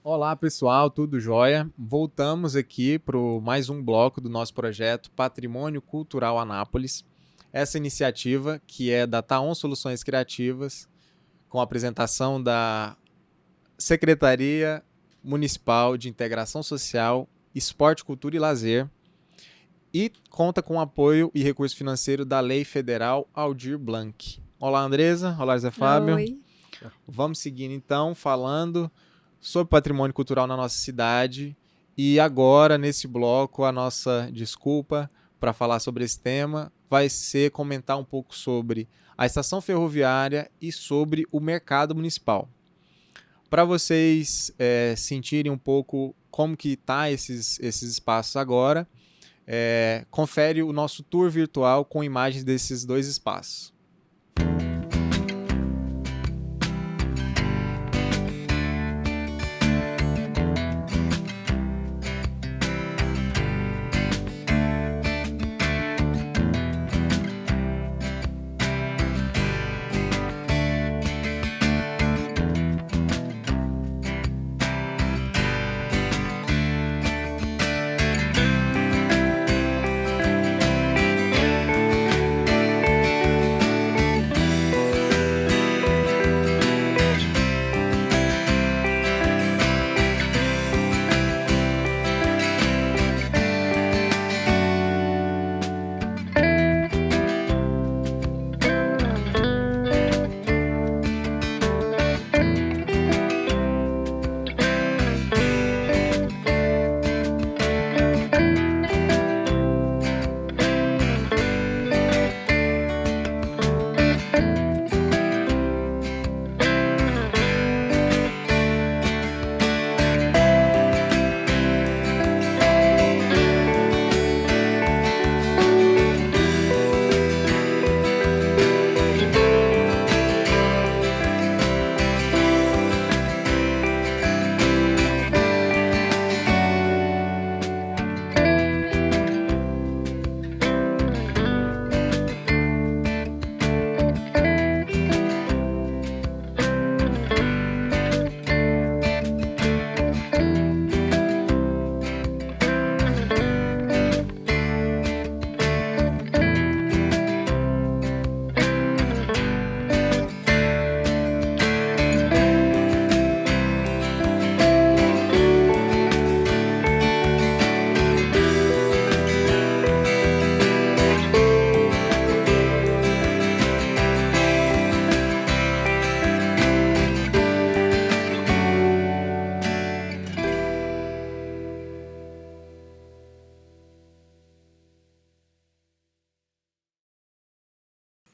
Olá pessoal, tudo jóia? Voltamos aqui para mais um bloco do nosso projeto Patrimônio Cultural Anápolis. Essa iniciativa que é da Taon Soluções Criativas, com a apresentação da Secretaria Municipal de Integração Social, Esporte, Cultura e Lazer, e conta com o apoio e recurso financeiro da Lei Federal Aldir Blanc. Olá Andresa, olá Zé Fábio. Oi. Vamos seguindo então, falando sobre patrimônio cultural na nossa cidade. E agora, nesse bloco, a nossa desculpa para falar sobre esse tema vai ser comentar um pouco sobre a estação ferroviária e sobre o mercado municipal. Para vocês sentirem um pouco como que tá esses espaços agora, confere o nosso tour virtual com imagens desses dois espaços.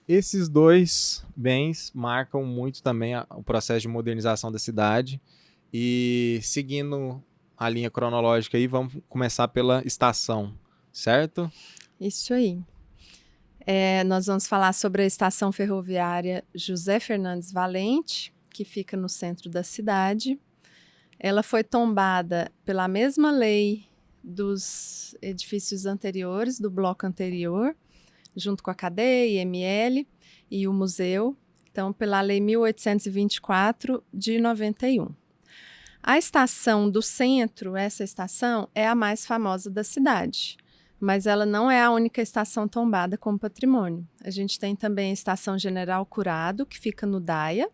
Esses dois bens marcam muito também o processo de modernização da cidade. E seguindo a linha cronológica aí, vamos começar pela estação, certo? Isso aí. Nós vamos falar sobre a estação ferroviária José Fernandes Valente, que fica no centro da cidade. Ela foi tombada pela mesma lei dos edifícios anteriores, do bloco anterior, junto com a cadeia, IML e o museu, então pela Lei 1824 de 91. A estação do centro, essa estação, é a mais famosa da cidade, mas ela não é a única estação tombada como patrimônio. A gente tem também a Estação General Curado, que fica no Daia,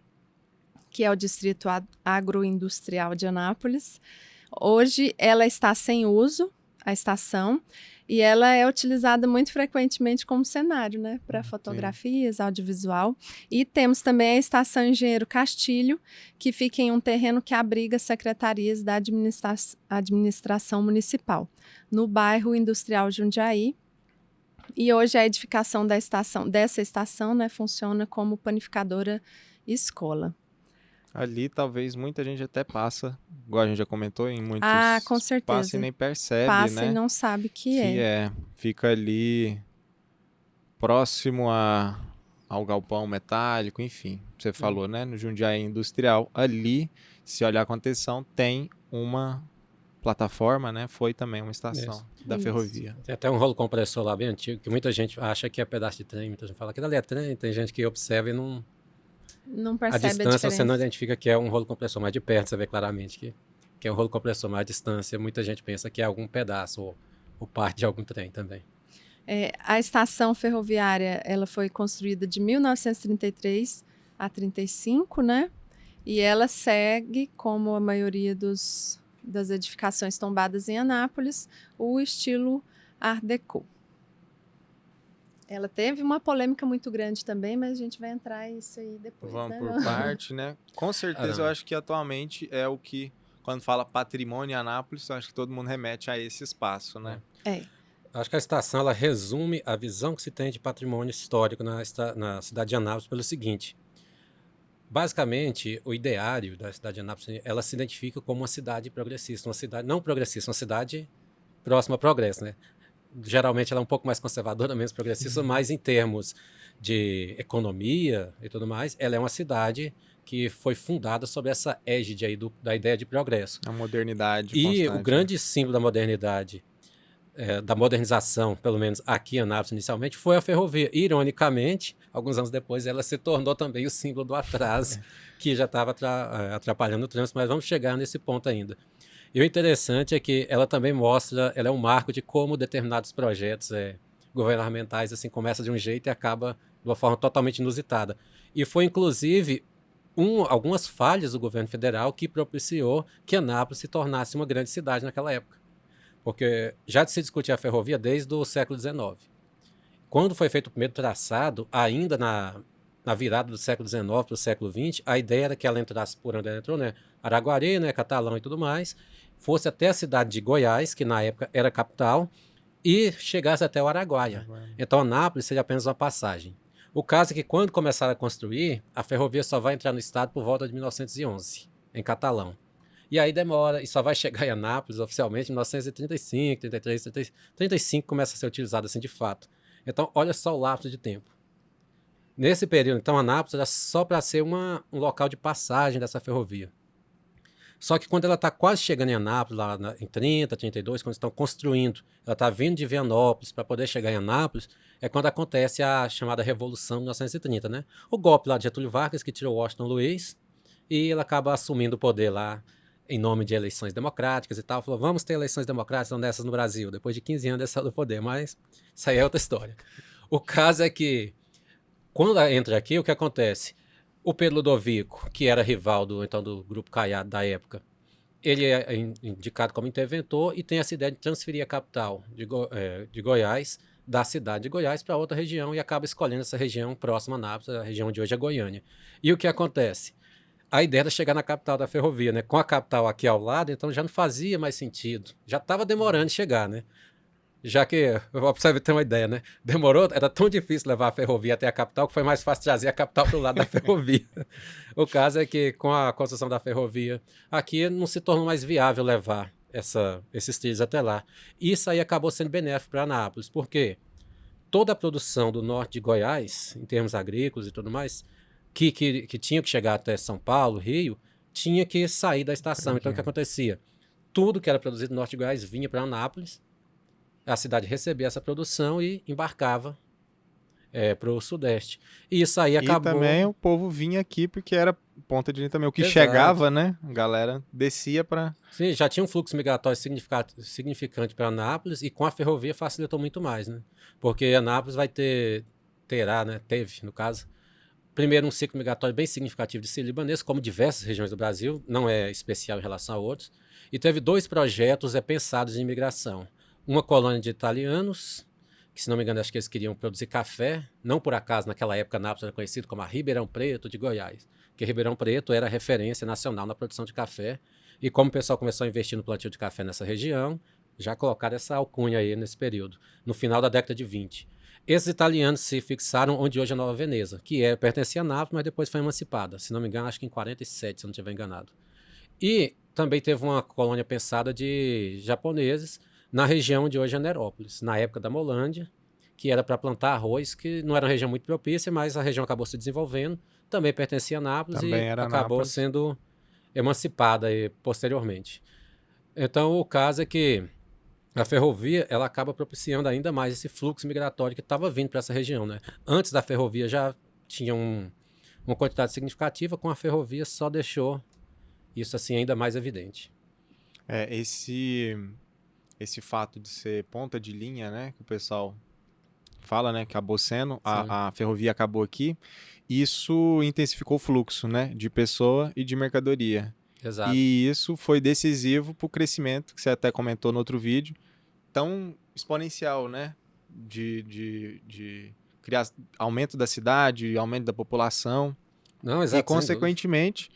que é o Distrito Agroindustrial de Anápolis. Hoje ela está sem uso, a estação, e ela é utilizada muito frequentemente como cenário, né, para fotografias, audiovisual. E temos também a Estação Engenheiro Castilho, que fica em um terreno que abriga secretarias da administração municipal, no bairro Industrial Jundiaí. E hoje a edificação dessa estação, né, funciona como panificadora escola. Ali talvez muita gente até passa, igual a gente já comentou, em muitos com certeza. passa e nem percebe, passa né? E não sabe que é. Fica ali próximo ao galpão metálico, enfim. Você falou, né? No Jundiaí Industrial, ali, se olhar com atenção, tem uma plataforma, né? Foi também uma estação da ferrovia. Tem até um rolo compressor lá bem antigo, que muita gente acha que é pedaço de trem, muita gente fala que ali é trem, tem gente que observa e não percebe a distância, você não identifica que é um rolo compressor, mas de perto você vê claramente que que é o rolo compressor, mas a distância muita gente pensa que é algum pedaço ou parte de algum trem também. A estação ferroviária ela foi construída de 1933 a 35, né? E ela segue, como a maioria das edificações tombadas em Anápolis, o estilo Art Deco. Ela teve uma polêmica muito grande também, mas a gente vai entrar nisso aí depois. Vamos né? por parte, né? Com certeza eu acho que atualmente é o que, quando fala patrimônio em Anápolis, eu acho que todo mundo remete a esse espaço, né? Acho que a estação ela resume a visão que se tem de patrimônio histórico na cidade de Anápolis pelo seguinte. Basicamente, o ideário da cidade de Anápolis, ela se identifica como uma cidade progressista, uma cidade não progressista, uma cidade próxima ao progresso, né? Geralmente ela é um pouco mais conservadora, menos progressista, mas em termos de economia e tudo mais, ela é uma cidade que foi fundada sob essa égide aí da ideia de progresso. A modernidade E constante, o grande símbolo da modernidade, da modernização, pelo menos aqui em Anápolis inicialmente, foi a ferrovia. Ironicamente, alguns anos depois, ela se tornou também o símbolo do atraso, que já estava atrapalhando o trânsito, mas vamos chegar nesse ponto ainda. E o interessante é que ela também mostra, ela é um marco de como determinados projetos governamentais assim começam de um jeito e acaba de uma forma totalmente inusitada. E foi, inclusive, algumas falhas do governo federal que propiciou que Anápolis se tornasse uma grande cidade naquela época. Porque já se discutia a ferrovia desde o século XIX. Quando foi feito o primeiro traçado, ainda na virada do século XIX para o século XX, a ideia era que ela entrasse por onde ela entrou, né? Araguari, né? Catalão e tudo mais, fosse até a cidade de Goiás, que na época era capital, e chegasse até o Araguaia. Então, Anápolis seria apenas uma passagem. O caso é que quando começaram a construir, a ferrovia só vai entrar no estado por volta de 1911, em Catalão. E aí demora, e só vai chegar em Anápolis oficialmente em 1935, 33, 35 começa a ser utilizado assim de fato. Então, olha só o lapso de tempo. Nesse período, então, Anápolis era só para ser um local de passagem dessa ferrovia. Só que quando ela está quase chegando em Anápolis, lá em 30, 32, quando estão construindo, ela está vindo de Vianópolis para poder chegar em Anápolis, é quando acontece a chamada Revolução de 1930, né? O golpe lá de Getúlio Vargas, que tirou Washington Luiz, e ela acaba assumindo o poder lá em nome de eleições democráticas e tal. Falou, vamos ter eleições democráticas dessas no Brasil, depois de 15 anos dessa do poder, mas isso aí é outra história. O caso é que, quando ela entra aqui, o que acontece? O Pedro Ludovico, que era rival do Grupo Caiado da época, ele é indicado como interventor e tem essa ideia de transferir a capital de Goiás, da cidade de Goiás, para outra região e acaba escolhendo essa região próxima a Anápolis, a região de hoje é Goiânia. E o que acontece? A ideia era chegar na capital da ferrovia, né? Com a capital aqui ao lado, então já não fazia mais sentido. Já estava demorando de chegar, né? Já que, para você ter uma ideia, né? Demorou, era tão difícil levar a ferrovia até a capital que foi mais fácil trazer a capital para o lado da ferrovia. O caso é que com a construção da ferrovia aqui não se tornou mais viável levar esses trilhos até lá. Isso aí acabou sendo benéfico para Anápolis, porque toda a produção do norte de Goiás, em termos agrícolas e tudo mais, que tinha que chegar até São Paulo, Rio, tinha que sair da estação. Então, o que acontecia? Tudo que era produzido no norte de Goiás vinha para Anápolis, a cidade recebia essa produção e embarcava para o Sudeste. E isso aí acabou... E também o povo vinha aqui porque era ponta de linha também. O que Exato. chegava, né? A galera descia para... Sim, já tinha um fluxo migratório significante para Anápolis e com a ferrovia facilitou muito mais, né? Porque Anápolis terá, né? Teve, no caso, primeiro um ciclo migratório bem significativo de sírio-libanês, como diversas regiões do Brasil, não é especial em relação a outros, e teve 2 projetos pensados em imigração. Uma colônia de italianos, que se não me engano acho que eles queriam produzir café, não por acaso naquela época Anápolis era conhecido como a Ribeirão Preto de Goiás, porque Ribeirão Preto era referência nacional na produção de café, e como o pessoal começou a investir no plantio de café nessa região, já colocaram essa alcunha aí nesse período, no final da década de 20. Esses italianos se fixaram onde hoje é Nova Veneza, que pertencia a Nápoles, mas depois foi emancipada, se não me engano acho que em 47, se eu não estiver enganado. E também teve uma colônia pensada de japoneses, na região de hoje é Nerópolis, na época da Molândia, que era para plantar arroz, que não era uma região muito propícia, mas a região acabou se desenvolvendo, também pertencia a Nápoles e acabou sendo emancipada posteriormente. Então, o caso é que a ferrovia ela acaba propiciando ainda mais esse fluxo migratório que estava vindo para essa região, né? Antes da ferrovia já tinha uma quantidade significativa, com a ferrovia só deixou isso assim ainda mais evidente. Esse fato de ser ponta de linha, né, que o pessoal fala, né, que acabou sendo, a ferrovia acabou aqui, isso intensificou o fluxo, né, de pessoa e de mercadoria. Exato. E isso foi decisivo para o crescimento, que você até comentou no outro vídeo, tão exponencial, né, de criar aumento da cidade, aumento da população. Não, E, exato, sem dúvida. consequentemente,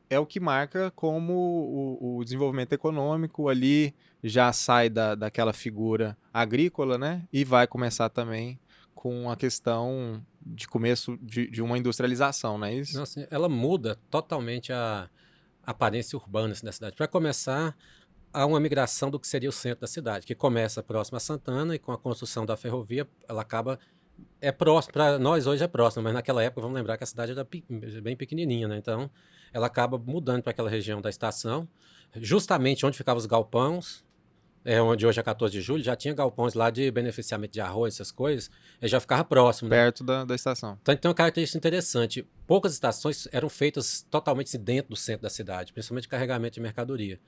é o que marca como o desenvolvimento econômico ali já sai daquela figura agrícola, né? E vai começar também com a questão de começo de uma industrialização, não é isso? Não, assim, ela muda totalmente a aparência urbana assim, da cidade. Para começar, há uma migração do que seria o centro da cidade, que começa próximo a Santana e com a construção da ferrovia, ela acaba é próximo, para nós hoje é próximo, mas naquela época vamos lembrar que a cidade era bem pequenininha, né? Então ela acaba mudando para aquela região da estação, justamente onde ficavam os galpões, onde hoje é 14 de julho, já tinha galpões lá de beneficiamento de arroz, essas coisas, e já ficava próximo, né? Perto da estação. Então tem uma característica interessante, poucas estações eram feitas totalmente dentro do centro da cidade, principalmente carregamento de mercadoria.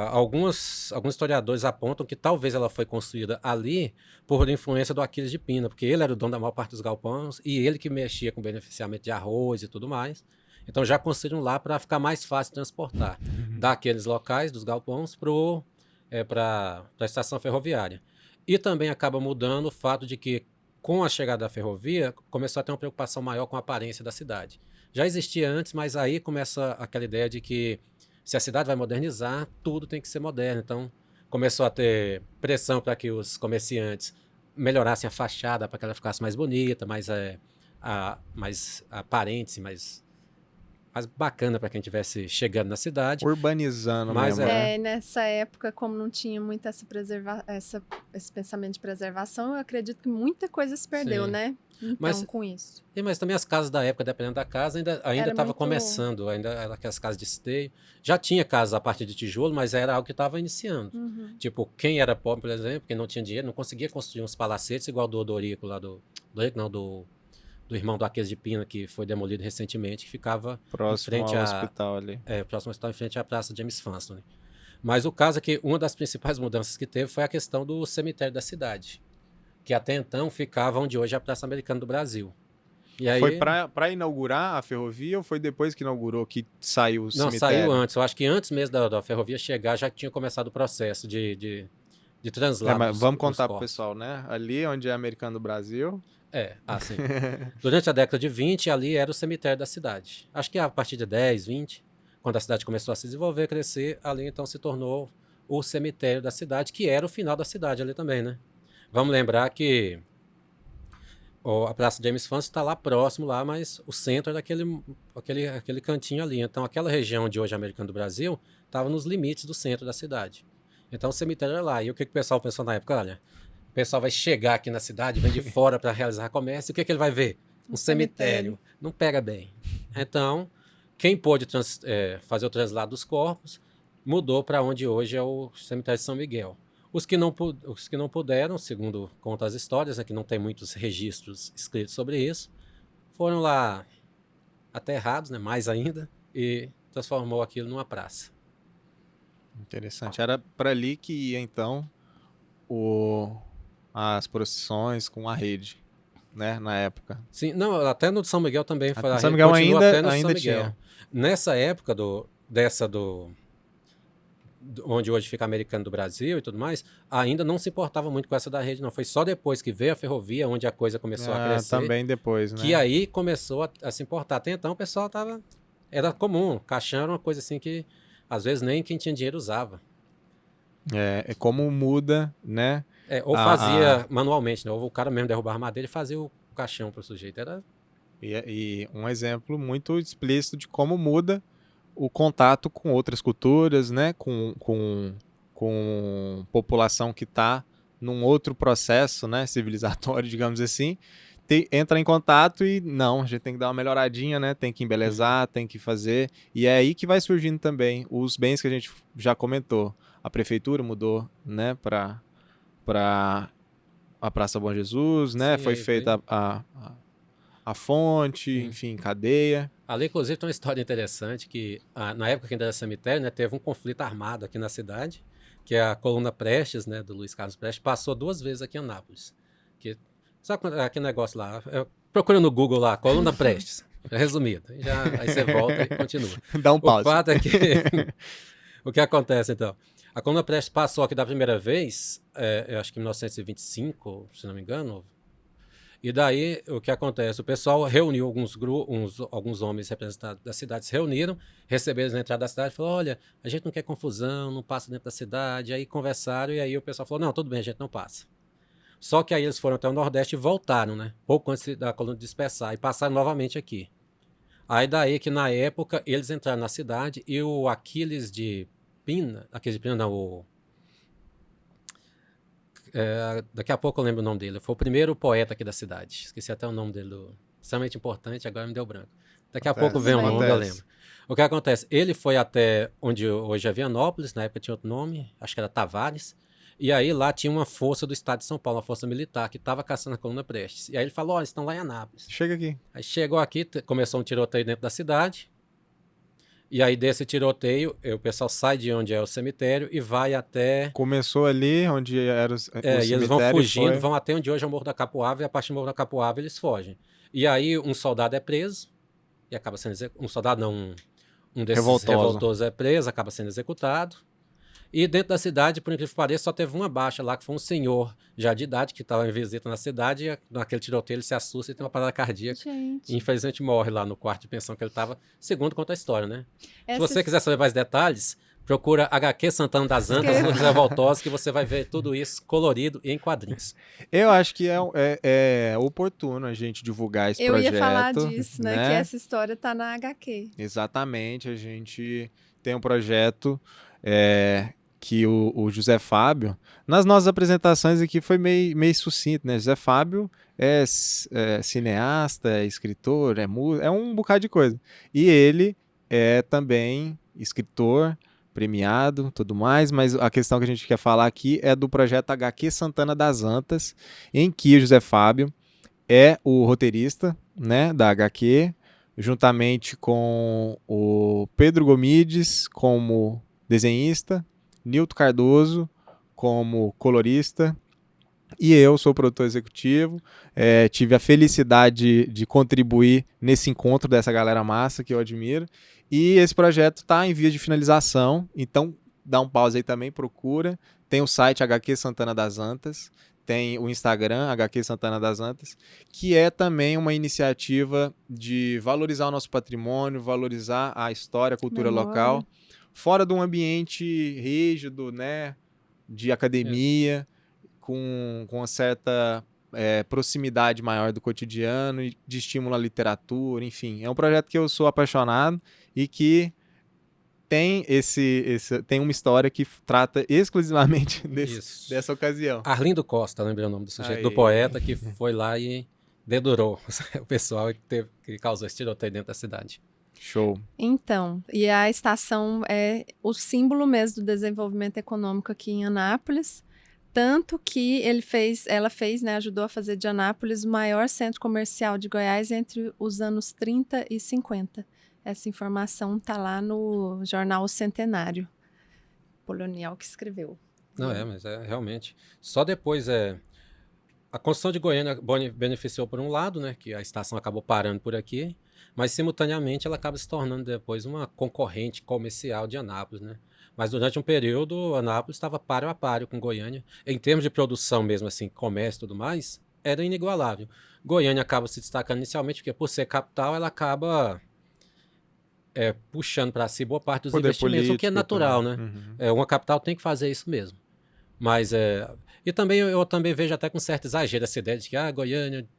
Alguns historiadores apontam que talvez ela foi construída ali por influência do Aquiles de Pina, porque ele era o dono da maior parte dos galpões e ele que mexia com beneficiamento de arroz e tudo mais. Então já construíram lá para ficar mais fácil transportar daqueles locais, dos galpões, para a estação ferroviária. E também acaba mudando o fato de que, com a chegada da ferrovia, começou a ter uma preocupação maior com a aparência da cidade. Já existia antes, mas aí começa aquela ideia de que se a cidade vai modernizar, tudo tem que ser moderno. Então, começou a ter pressão para que os comerciantes melhorassem a fachada para que ela ficasse mais bonita, mais aparente, mais bacana para quem estivesse chegando na cidade. Urbanizando Mas mesmo. Nessa época, como não tinha muito esse pensamento de preservação, eu acredito que muita coisa se perdeu, Sim. né? Então, com isso. Mas também as casas da época, dependendo da casa, ainda estava começando, ainda era aquelas casas de esteio. Já tinha casas a partir de tijolo, mas era algo que estava iniciando. Uhum. Tipo, quem era pobre, por exemplo, quem não tinha dinheiro, não conseguia construir uns palacetes igual do Odorico lá do irmão do Aquiles de Pina, que foi demolido recentemente, que ficava próximo em frente ao hospital ali. Próximo ao hospital, em frente à Praça James Funston. Mas o caso é que uma das principais mudanças que teve foi a questão do cemitério da cidade, que até então ficava onde hoje é a Praça Americana do Brasil. E aí, foi para inaugurar a ferrovia ou foi depois que inaugurou que saiu o cemitério? Não, saiu antes. Eu acho que antes mesmo da ferrovia chegar já tinha começado o processo de translado. Mas vamos contar pro pessoal, né? Ali onde é Americano do Brasil. Assim. Durante a década de 20, ali era o cemitério da cidade. Acho que a partir de 10, 20, quando a cidade começou a se desenvolver, crescer, ali então se tornou o cemitério da cidade, que era o final da cidade ali também, né? Vamos lembrar que a Praça James Funston está lá próximo, lá, mas o centro era aquele cantinho ali. Então, aquela região de hoje, Americano do Brasil, estava nos limites do centro da cidade. Então, o cemitério era lá. E o que o pessoal pensou na época? Olha, o pessoal vai chegar aqui na cidade, vem de fora para realizar comércio, e o que ele vai ver? Um cemitério. Não pega bem. Então, quem pôde fazer o translado dos corpos, mudou para onde hoje é o cemitério de São Miguel. Os que não puderam, segundo conta as histórias, que não tem muitos registros escritos sobre isso, foram lá aterrados, né, mais ainda, e transformou aquilo numa praça. Interessante. Era para ali que ia, então, as procissões com a rede, né, na época. Sim, não, até no de São Miguel também. São Miguel ainda São Miguel. tinha. Nessa época onde hoje fica Americano do Brasil e tudo mais, ainda não se importava muito com essa da rede, não. Foi só depois que veio a ferrovia, onde a coisa começou a crescer. Também depois, né? Que aí começou a se importar. Até então o pessoal era comum. Caixão era uma coisa assim que, às vezes, nem quem tinha dinheiro usava. É como muda, né? Ou fazia manualmente, né? Ou o cara mesmo derrubava madeira e fazia o caixão para o sujeito. E um exemplo muito explícito de como muda o contato com outras culturas, né? Com população que está num outro processo, né? Civilizatório, digamos assim. Entra em contato e não, a gente tem que dar uma melhoradinha, né? Tem que embelezar, tem que fazer. E é aí que vai surgindo também os bens que a gente já comentou. A prefeitura mudou, né? Para a Praça Bom Jesus, né? Sim, foi feita a a fonte, enfim, cadeia. Ali, inclusive, tem uma história interessante que, na época que ainda era cemitério, né, teve um conflito armado aqui na cidade, que a coluna Prestes, né, do Luiz Carlos Prestes, passou 2 vezes aqui em Anápolis. Sabe aquele negócio lá? Procura no Google lá, coluna Prestes, resumido. Aí você volta e continua. Dá um pause. O fato é que... o que acontece, então? A coluna Prestes passou aqui da primeira vez, eu acho que em 1925, se não me engano. E daí, o que acontece? O pessoal reuniu alguns homens representados da cidade, se reuniram, receberam eles na entrada da cidade, falaram, olha, a gente não quer confusão, não passa dentro da cidade. Aí conversaram e aí o pessoal falou, não, tudo bem, a gente não passa. Só que aí eles foram até o Nordeste e voltaram, né? Pouco antes da coluna dispersar, e passaram novamente aqui. Aí daí que na época eles entraram na cidade e o Aquiles de Pina, não, daqui a pouco eu lembro o nome dele, foi o primeiro poeta aqui da cidade, esqueci até o nome dele, extremamente importante, agora me deu branco. Daqui a pouco vem o nome, eu lembro. O que acontece? Ele foi até onde hoje é Vianópolis, na época tinha outro nome, acho que era Tavares, e aí lá tinha uma força do estado de São Paulo, uma força militar, que estava caçando a coluna Prestes. E aí ele falou, olha, eles estão lá em Anápolis. Chega aqui. Aí chegou aqui, começou um tiroteio dentro da cidade, e aí desse tiroteio, o pessoal sai de onde é o cemitério e vai até... Começou ali, onde era o cemitério. E eles vão fugindo, vão até onde hoje é o Morro da Capoava, e a partir do Morro da Capoava eles fogem. E aí um soldado é preso, e acaba sendo um soldado não, um desses revoltosos é preso, acaba sendo executado. E dentro da cidade, por incrível que pareça, só teve uma baixa lá, que foi um senhor já de idade, que estava em visita na cidade, e naquele tiroteio ele se assusta e tem uma parada cardíaca. Gente. E infelizmente morre lá no quarto de pensão que ele estava, segundo conta a história, né? Se você quiser saber mais detalhes, procura HQ Santana das Antas, os Revoltosos, que você vai ver tudo isso colorido e em quadrinhos. Eu acho que é oportuno a gente divulgar esse projeto. Eu ia falar disso, né? Que essa história está na HQ. Exatamente, a gente tem um projeto que o José Fábio, nas nossas apresentações aqui foi meio sucinto, né? José Fábio é cineasta, é escritor, é um bocado de coisa. E ele é também escritor, premiado, tudo mais, mas a questão que a gente quer falar aqui é do projeto HQ Santana das Antas, em que o José Fábio é o roteirista, né, da HQ, juntamente com o Pedro Gomides como desenhista, Nilton Cardoso como colorista, e eu sou o produtor executivo. Tive a felicidade de contribuir nesse encontro dessa galera massa que eu admiro, e esse projeto está em vias de finalização, então dá um pause aí também, procura. Tem o site HQ Santana das Antas, tem o Instagram HQ Santana das Antas, que é também uma iniciativa de valorizar o nosso patrimônio, valorizar a história, a cultura local, fora de um ambiente rígido, né, de academia, com uma certa proximidade maior do cotidiano e de estímulo à literatura, enfim. É um projeto que eu sou apaixonado e que tem tem uma história que trata exclusivamente dessa ocasião. Arlindo Costa, lembrei o nome do sujeito, do poeta que foi lá e dedurou o pessoal que causou esse tiroteio dentro da cidade. Show. Então, e a estação é o símbolo mesmo do desenvolvimento econômico aqui em Anápolis, tanto que ela fez, né, ajudou a fazer de Anápolis o maior centro comercial de Goiás entre os anos 30 e 50. Essa informação está lá no jornal O Centenário, Polonial que escreveu. Não, mas realmente. Só depois a construção de Goiânia beneficiou por um lado, né, que a estação acabou parando por aqui, mas simultaneamente ela acaba se tornando depois uma concorrente comercial de Anápolis, né? Mas durante um período, Anápolis estava páreo a páreo com Goiânia. Em termos de produção mesmo, assim, comércio e tudo mais, era inigualável. Goiânia acaba se destacando inicialmente porque, por ser capital, ela acaba puxando para si boa parte dos investimentos, o que é natural, né? Uhum. Uma capital tem que fazer isso mesmo. Mas, e também eu também vejo até com certo exagero essa ideia de que Goiânia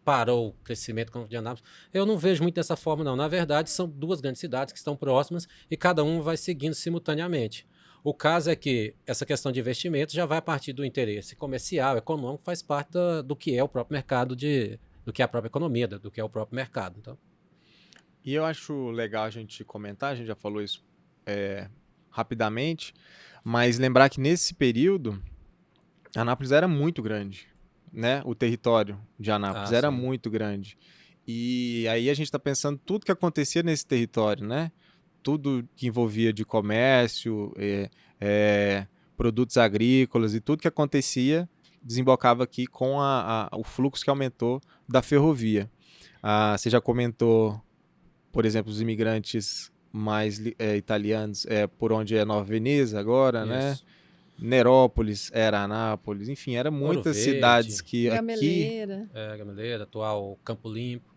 parou o crescimento de Anápolis. Eu não vejo muito dessa forma, não. Na verdade, são duas grandes cidades que estão próximas e cada um vai seguindo simultaneamente. O caso é que essa questão de investimento já vai a partir do interesse comercial, econômico, faz parte do que é o próprio mercado, do que é a própria economia, do que é o próprio mercado. Então. E eu acho legal a gente comentar, a gente já falou isso rapidamente, mas lembrar que nesse período, Anápolis era muito grande. Né? O território de Anápolis era muito grande. E aí a gente está pensando tudo que acontecia nesse território, né? Tudo que envolvia de comércio, produtos agrícolas e tudo que acontecia desembocava aqui com o fluxo que aumentou da ferrovia. Você já comentou, por exemplo, os imigrantes mais italianos, por onde é Nova Veneza agora, né? Isso. Nerópolis, era Anápolis, enfim, eram Ouro muitas Verde, cidades que aqui... Gameleira. Gameleira, atual Campo Limpo.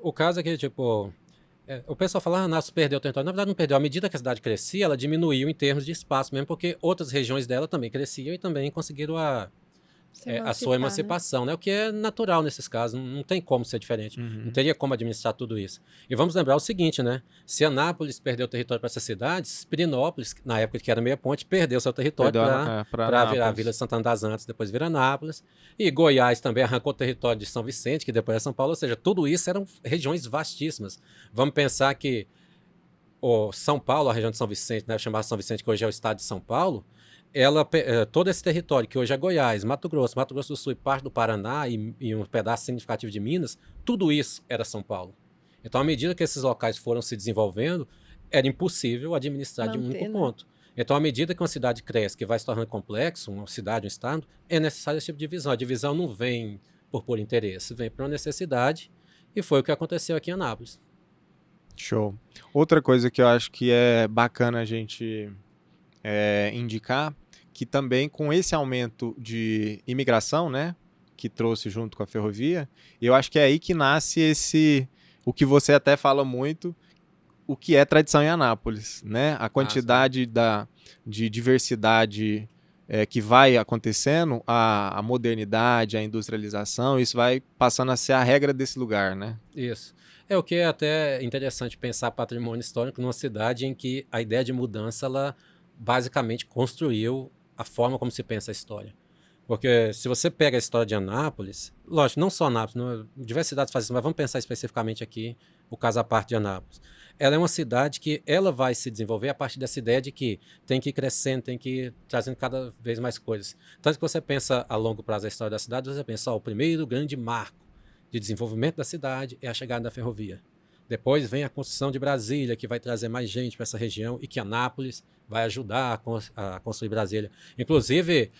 O caso é que, tipo, o pessoal fala, Nápoles perdeu o território. Na verdade, não perdeu. À medida que a cidade crescia, ela diminuiu em termos de espaço mesmo, porque outras regiões dela também cresciam e também conseguiram a sua emancipação, né? O que é natural nesses casos, não tem como ser diferente. Uhum. Não teria como administrar tudo isso. E vamos lembrar o seguinte, né? Se Anápolis perdeu o território para essas cidades, Pirinópolis, na época que era meia ponte, perdeu seu território para virar a Vila de Santana das Antas, depois vira Anápolis. E Goiás também arrancou o território de São Vicente, que depois é São Paulo. Ou seja, tudo isso eram regiões vastíssimas. Vamos pensar que São Paulo, a região de São Vicente, né, chamada São Vicente, que hoje é o estado de São Paulo, todo esse território, que hoje é Goiás, Mato Grosso do Sul e parte do Paraná e um pedaço significativo de Minas, tudo isso era São Paulo. Então, à medida que esses locais foram se desenvolvendo, era impossível administrar de um único ponto. Então, à medida que uma cidade cresce, que vai se tornando complexo, uma cidade, um estado, é necessário esse tipo de divisão. A divisão não vem por interesse, vem por uma necessidade, e foi o que aconteceu aqui em Anápolis. Show. Outra coisa que eu acho que é bacana a gente indicar, que também com esse aumento de imigração, né, que trouxe junto com a ferrovia, eu acho que é aí que nasce o que você até fala muito, o que é tradição em Anápolis, né? A quantidade de diversidade que vai acontecendo, a modernidade, a industrialização, isso vai passando a ser a regra desse lugar, né? Isso. É o que é até interessante pensar patrimônio histórico numa cidade em que a ideia de mudança, ela basicamente construiu a forma como se pensa a história. Porque se você pega a história de Anápolis, lógico, não só Anápolis, diversas cidades fazem isso, mas vamos pensar especificamente aqui o caso à parte de Anápolis. Ela é uma cidade que ela vai se desenvolver a partir dessa ideia de que tem que ir crescendo, tem que ir trazendo cada vez mais coisas. Tanto que você pensa a longo prazo a história da cidade, você pensa, o primeiro grande marco de desenvolvimento da cidade é a chegada da ferrovia. Depois vem a construção de Brasília, que vai trazer mais gente para essa região e que Anápolis vai ajudar a construir Brasília. Inclusive,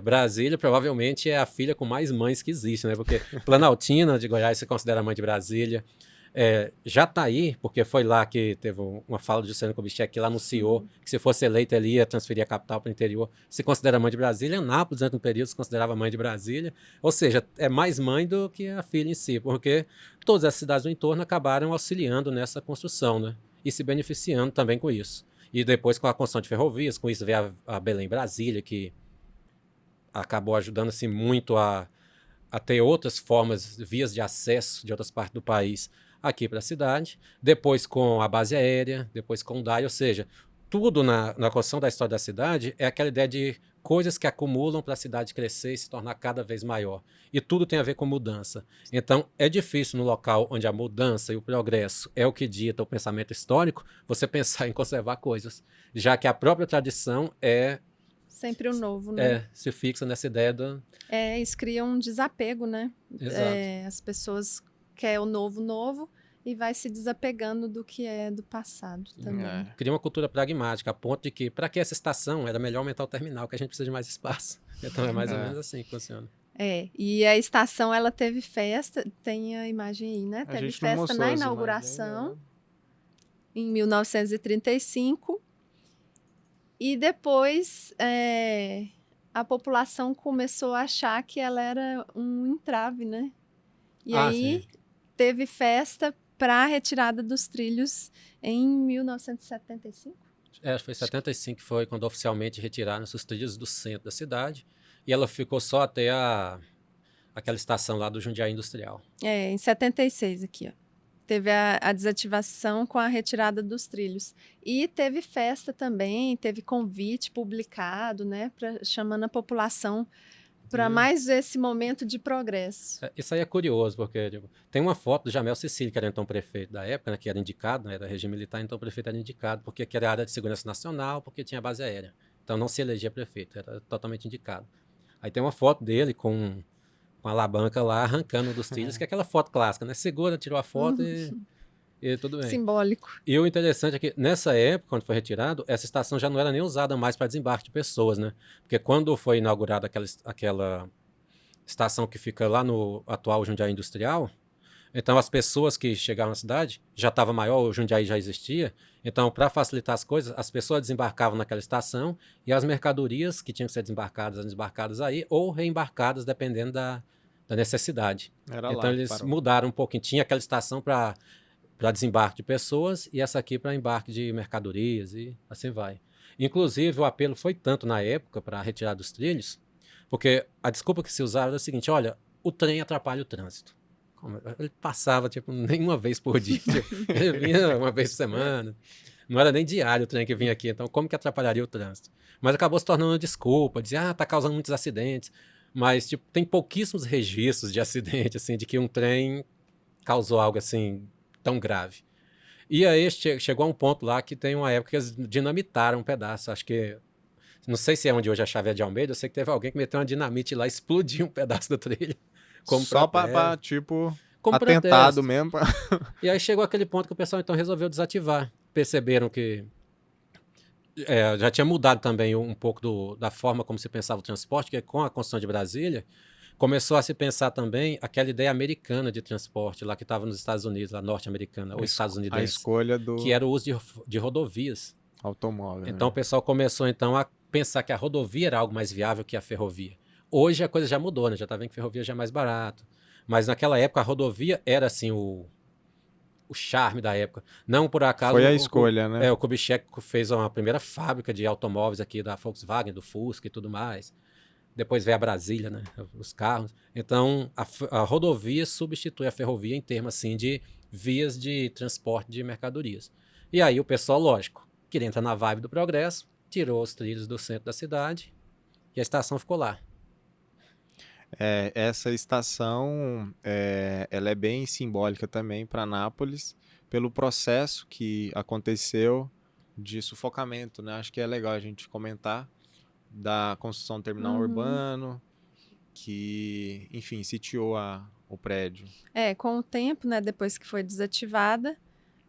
Brasília provavelmente é a filha com mais mães que existe, né? Porque Planaltina de Goiás se considera mãe de Brasília. Jataí, porque foi lá que teve uma fala de Juscelino Kubitschek, que lá anunciou que se fosse eleito ele ia transferir a capital para o interior, se considera mãe de Brasília. Anápolis, durante um período, se considerava mãe de Brasília. Ou seja, é mais mãe do que a filha em si, porque todas as cidades do entorno acabaram auxiliando nessa construção, né? E se beneficiando também com isso. E depois com a construção de ferrovias, com isso veio a Belém-Brasília, que acabou ajudando assim, muito a ter outras formas, vias de acesso de outras partes do país aqui para a cidade, depois com a base aérea, depois com o DAI, ou seja, tudo na construção da história da cidade é aquela ideia de coisas que acumulam para a cidade crescer e se tornar cada vez maior. E tudo tem a ver com mudança. Então, é difícil no local onde a mudança e o progresso é o que dita o pensamento histórico, você pensar em conservar coisas, já que a própria tradição sempre o novo, né? Se fixa nessa ideia do... Isso cria um desapego, né? Exato. As pessoas querem o novo e vai se desapegando do que é do passado também. Cria uma cultura pragmática, a ponto de que, para que essa estação, era melhor aumentar o terminal, que a gente precisa de mais espaço. Então é mais ou menos assim que funciona. E a estação, ela teve festa, tem a imagem aí, né? Teve festa na inauguração, em 1935, e depois a população começou a achar que ela era um entrave, né? E aí teve festa para a retirada dos trilhos em 1975. Foi 75 que foi quando oficialmente retiraram os trilhos do centro da cidade. E ela ficou só até aquela estação lá do Jundiaí Industrial. Em 76 aqui, ó. Teve a desativação com a retirada dos trilhos. E teve festa também, teve convite publicado, né? Chamando a população para mais esse momento de progresso. Isso aí é curioso, porque tem uma foto do Jamel Cecílio, que era então prefeito da época, né, que era indicado, né, era regime militar, então o prefeito era indicado, porque era área de segurança nacional, porque tinha base aérea. Então não se elegia prefeito, era totalmente indicado. Aí tem uma foto dele com com a alavanca lá, arrancando dos trilhos, que é aquela foto clássica, né? Segura, tirou a foto e tudo bem. Simbólico. E o interessante é que, nessa época, quando foi retirado, essa estação já não era nem usada mais para desembarque de pessoas, né? Porque quando foi inaugurada aquela estação que fica lá no atual Jundiaí Industrial, então as pessoas que chegavam na cidade, já estava maior, o Jundiaí já existia, então para facilitar as coisas, as pessoas desembarcavam naquela estação e as mercadorias que tinham que ser desembarcadas aí ou reembarcadas, dependendo da necessidade. Era Então lá, eles parou. mudaram um pouquinho, tinha aquela estação para desembarque de pessoas e essa aqui para embarque de mercadorias e assim vai. Inclusive o apelo foi tanto na época para retirar dos trilhos, porque a desculpa que se usava era a seguinte: olha, o trem atrapalha o trânsito. Ele passava, tipo, nem uma vez por dia. Tipo, ele vinha uma vez por semana. Não era nem diário o trem que vinha aqui, então como que atrapalharia o trânsito? Mas acabou se tornando uma desculpa, dizia, tá causando muitos acidentes. Mas, tipo, tem pouquíssimos registros de acidente, assim, de que um trem causou algo, assim, tão grave. E aí chegou a um ponto lá que tem uma época que eles dinamitaram um pedaço, acho que... Não sei se é onde hoje a Xavier de Almeida, eu sei que teve alguém que meteu uma dinamite lá e explodiu um pedaço do trilho. Como Só pra, tipo, atentado mesmo. E aí chegou aquele ponto que o pessoal então resolveu desativar. Perceberam que já tinha mudado também um pouco da forma como se pensava o transporte, que com a construção de Brasília, começou a se pensar também aquela ideia americana de transporte, lá que estava nos Estados Unidos, lá norte-americana, ou Estados Unidos. A escolha do... Que era o uso de rodovias. Automóvel. Então o pessoal começou então a pensar que a rodovia era algo mais viável que a ferrovia. Hoje a coisa já mudou, né? Já está vendo que ferrovia já é mais barato. Mas naquela época a rodovia era assim o charme da época. Não por acaso... Foi a escolha, né? O Kubitschek fez uma primeira fábrica de automóveis aqui da Volkswagen, do Fusca e tudo mais. Depois veio a Brasília, né? Os carros. Então a rodovia substitui a ferrovia em termos assim de vias de transporte de mercadorias. E aí o pessoal, lógico, queria entrar na vibe do progresso, tirou os trilhos do centro da cidade e a estação ficou lá. Essa estação ela é bem simbólica também para Anápolis, pelo processo que aconteceu de sufocamento, né? Acho que é legal a gente comentar da construção do terminal urbano, que, enfim, sitiou o prédio. Com o tempo, né, depois que foi desativada,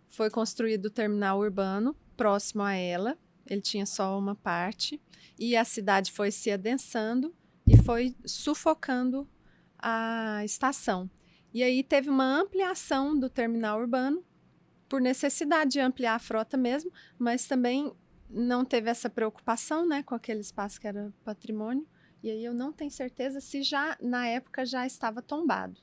foi construído o terminal urbano próximo a ela. Ele tinha só uma parte e a cidade foi se adensando e foi sufocando a estação. E aí teve uma ampliação do terminal urbano, por necessidade de ampliar a frota mesmo, mas também não teve essa preocupação, né, com aquele espaço que era patrimônio. E aí eu não tenho certeza se já, na época, já estava tombado.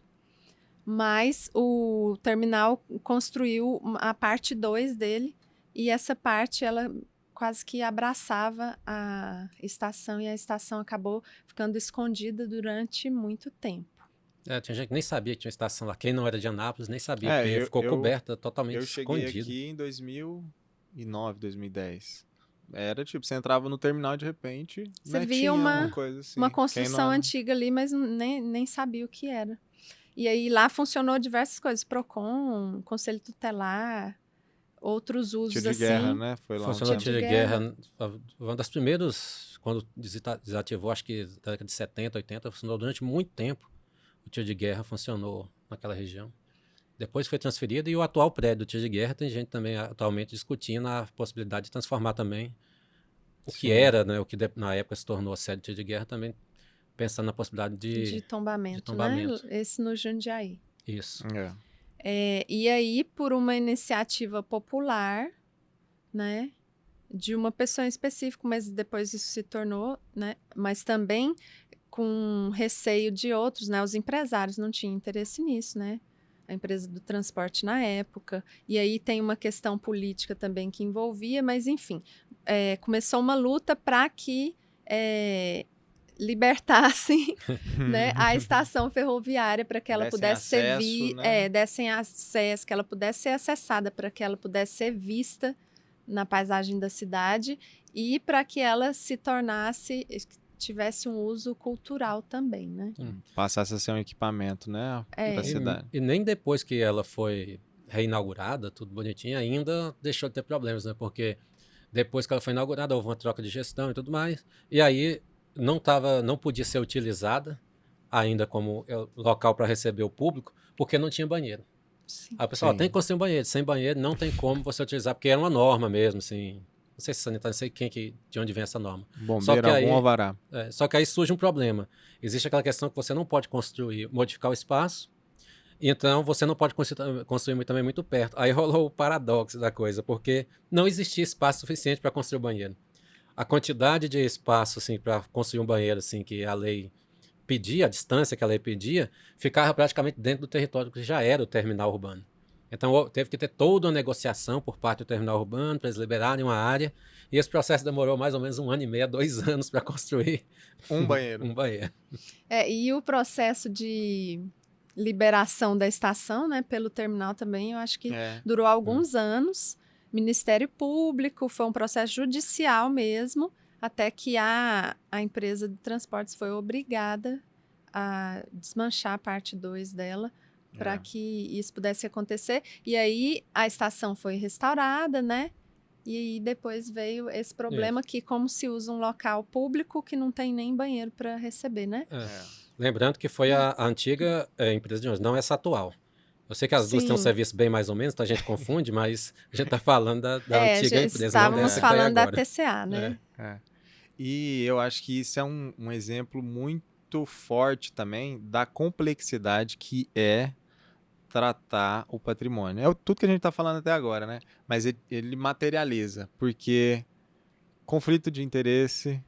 Mas o terminal construiu a parte 2 dele, e essa parte, ela quase que abraçava a estação, e a estação acabou ficando escondida durante muito tempo. Tinha gente que nem sabia que tinha uma estação lá. Quem não era de Anápolis nem sabia, porque ficou coberta, totalmente escondida. Eu cheguei aqui em 2009, 2010. Era tipo, você entrava no terminal de repente, você via tinha uma coisa assim. Uma construção antiga ali, mas nem sabia o que era. E aí lá funcionou diversas coisas, Procon, Conselho Tutelar, outros usos tiro de assim. guerra, né? Foi lá funcionou tiro de guerra. Uma das primeiras, quando desativou, acho que na década de 70, 80, funcionou durante muito tempo. O tiro de guerra funcionou naquela região. Depois foi transferido e o atual prédio do tiro de guerra tem gente também atualmente discutindo a possibilidade de transformar também o que era, né? O que na época se tornou a sede do tiro de guerra, também pensando na possibilidade de tombamento. Né? Esse no Jundiaí. Isso. E aí, por uma iniciativa popular, né, de uma pessoa em específico, mas depois isso se tornou, né, mas também com receio de outros, né, os empresários não tinham interesse nisso, né, a empresa do transporte na época, e aí tem uma questão política também que envolvia, mas enfim, começou uma luta para que libertassem né, a estação ferroviária para que ela pudesse dessem acesso, que ela pudesse ser acessada, para que ela pudesse ser vista na paisagem da cidade e para que ela se tornasse, tivesse um uso cultural também, né? Passasse a ser um equipamento, né, da cidade. E nem depois que ela foi reinaugurada, tudo bonitinho, ainda deixou de ter problemas, né? Porque depois que ela foi inaugurada, houve uma troca de gestão e tudo mais, e aí não podia ser utilizada ainda como local para receber o público, porque não tinha banheiro. Sim. Aí o pessoal, Sim. tem que construir um banheiro. Sem banheiro não tem como você utilizar, porque era uma norma mesmo, assim. Não sei se sanitário, não sei de onde vem essa norma. Bombeiro, que algum aí- alvará. Só que aí surge um problema. Existe aquela questão que você não pode modificar o espaço, então você não pode construir também muito perto. Aí rolou o paradoxo da coisa, porque não existia espaço suficiente para construir o banheiro. A quantidade de espaço assim, para construir um banheiro assim, que a lei pedia, a distância que a lei pedia, ficava praticamente dentro do território que já era o terminal urbano. Então teve que ter toda uma negociação por parte do terminal urbano para eles liberarem uma área, e esse processo demorou mais ou menos 1 ano e meio, 2 anos para construir Um banheiro. um banheiro. E o processo de liberação da estação, né, pelo terminal também, eu acho que durou alguns anos. Ministério Público, foi um processo judicial mesmo, até que a empresa de transportes foi obrigada a desmanchar a parte 2 dela para que isso pudesse acontecer. E aí a estação foi restaurada, né? E aí depois veio esse problema que como se usa um local público que não tem nem banheiro para receber, né? Lembrando que foi a antiga empresa de ônibus, não essa atual. Eu sei que as duas têm um Sim. serviço bem mais ou menos, então a gente confunde, mas a gente está falando da antiga empresa, não estávamos dessa que tá aí falando da agora. TCA, né? E eu acho que isso é um exemplo muito forte também da complexidade que é tratar o patrimônio. É tudo que a gente está falando até agora, né? Mas ele materializa, porque conflito de interesse,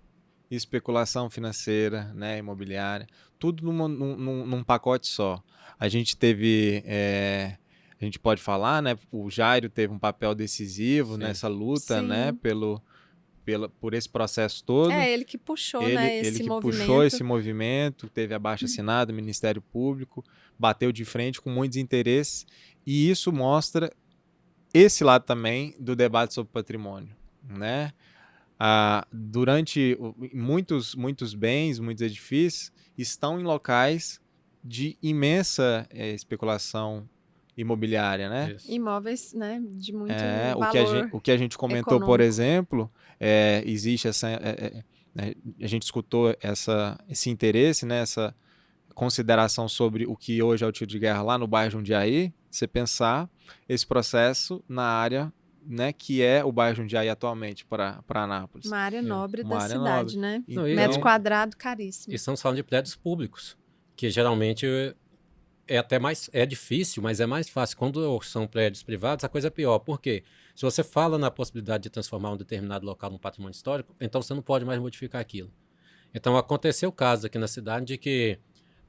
especulação financeira, né, imobiliária, tudo num pacote só. A gente teve, a gente pode falar, né? O Jairo teve um papel decisivo nessa luta, né? Por esse processo todo. Ele que puxou, né, ele esse que movimento. puxou esse movimento, teve abaixo-assinado, Ministério Público, bateu de frente com muitos interesses, e isso mostra esse lado também do debate sobre patrimônio, né? Durante muitos bens, muitos edifícios estão em locais de imensa especulação imobiliária, né? Isso. Imóveis, né, de muito valor o que a gente comentou, econômico. por exemplo, existe essa... a gente escutou esse interesse, né, essa consideração sobre o que hoje é o tiro de guerra lá no bairro Jundiaí, você pensar esse processo na área, né, que é o bairro Jundiaí atualmente para Anápolis. Uma área nobre Uma da área cidade, nobre. né? Então, Metro quadrado caríssimo. E estamos falando de prédios públicos, que geralmente é até mais difícil, mas é mais fácil. Quando são prédios privados, a coisa é pior. Por quê? Se você fala na possibilidade de transformar um determinado local num patrimônio histórico, então você não pode mais modificar aquilo. Então aconteceu o caso aqui na cidade de que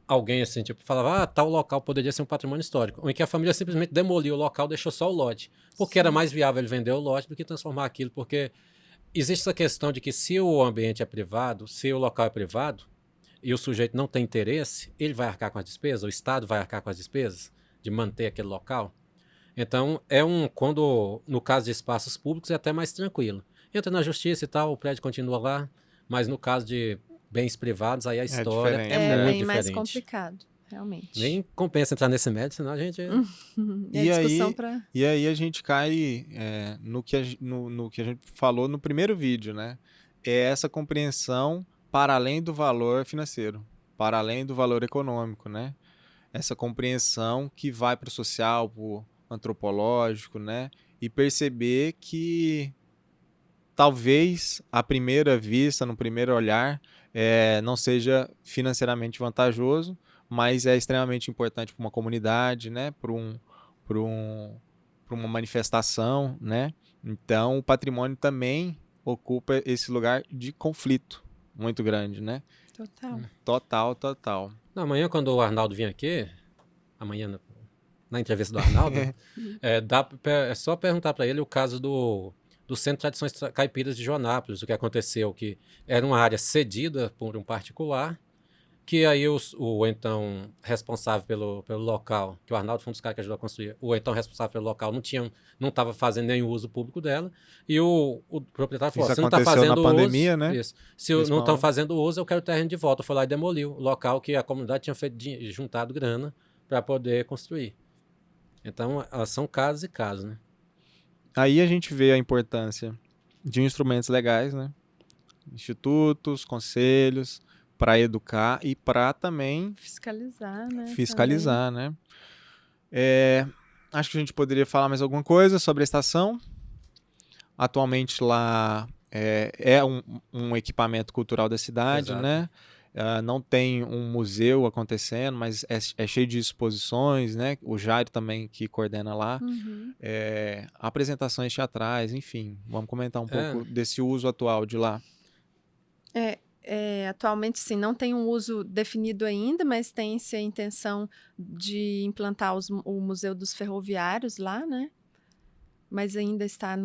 alguém assim, tipo, falava, tal local poderia ser um patrimônio histórico, em que a família simplesmente demoliu o local, deixou só o lote, porque era mais viável ele vender o lote do que transformar aquilo, porque existe essa questão de que se o ambiente é privado, se o local é privado, e o sujeito não tem interesse, ele vai arcar com as despesas, o Estado vai arcar com as despesas de manter aquele local. Então, quando no caso de espaços públicos é até mais tranquilo. Entra na justiça e tal, o prédio continua lá, mas no caso de bens privados, aí a história diferente. é muito bem diferente. mais complicado, realmente. Nem compensa entrar nesse mérito, senão a gente... E aí a gente cai no que a gente falou no primeiro vídeo, né? É essa compreensão para além do valor financeiro, para além do valor econômico, né? Essa compreensão que vai para o social, para o antropológico, né? E perceber que talvez à primeira vista, no primeiro olhar, não seja financeiramente vantajoso, mas é extremamente importante para uma comunidade, né? Para uma manifestação, né? Então, o patrimônio também ocupa esse lugar de conflito muito grande, né? Total. Amanhã, quando o Arnaldo vir aqui, amanhã na entrevista do Arnaldo, é só perguntar para ele o caso do Centro de Tradições Caipiras de Joanápolis, o que aconteceu, que era uma área cedida por um particular, que aí o então responsável pelo local, que o Arnaldo foi um dos caras que ajudou a construir, o então responsável pelo local não estava fazendo nenhum uso público dela, e o proprietário falou, Isso se não está aconteceu fazendo na pandemia, uso, né? Isso, se não estão fazendo uso, eu quero o terreno de volta. Foi lá e demoliu o local que a comunidade tinha juntado grana para poder construir. Então, são casos e casos, né? Aí a gente vê a importância de instrumentos legais, né? Institutos, conselhos, para educar e para também Fiscalizar, né? fiscalizar, né? Acho que a gente poderia falar mais alguma coisa sobre a estação. Atualmente lá é um equipamento cultural da cidade, Exato. né? Não tem um museu acontecendo, mas é cheio de exposições, né? O Jairo também que coordena lá. Uhum. Apresentações teatrais, enfim. Vamos comentar um pouco desse uso atual de lá. Atualmente, sim, não tem um uso definido ainda, mas tem-se a intenção de implantar o Museu dos Ferroviários lá, né? Mas ainda está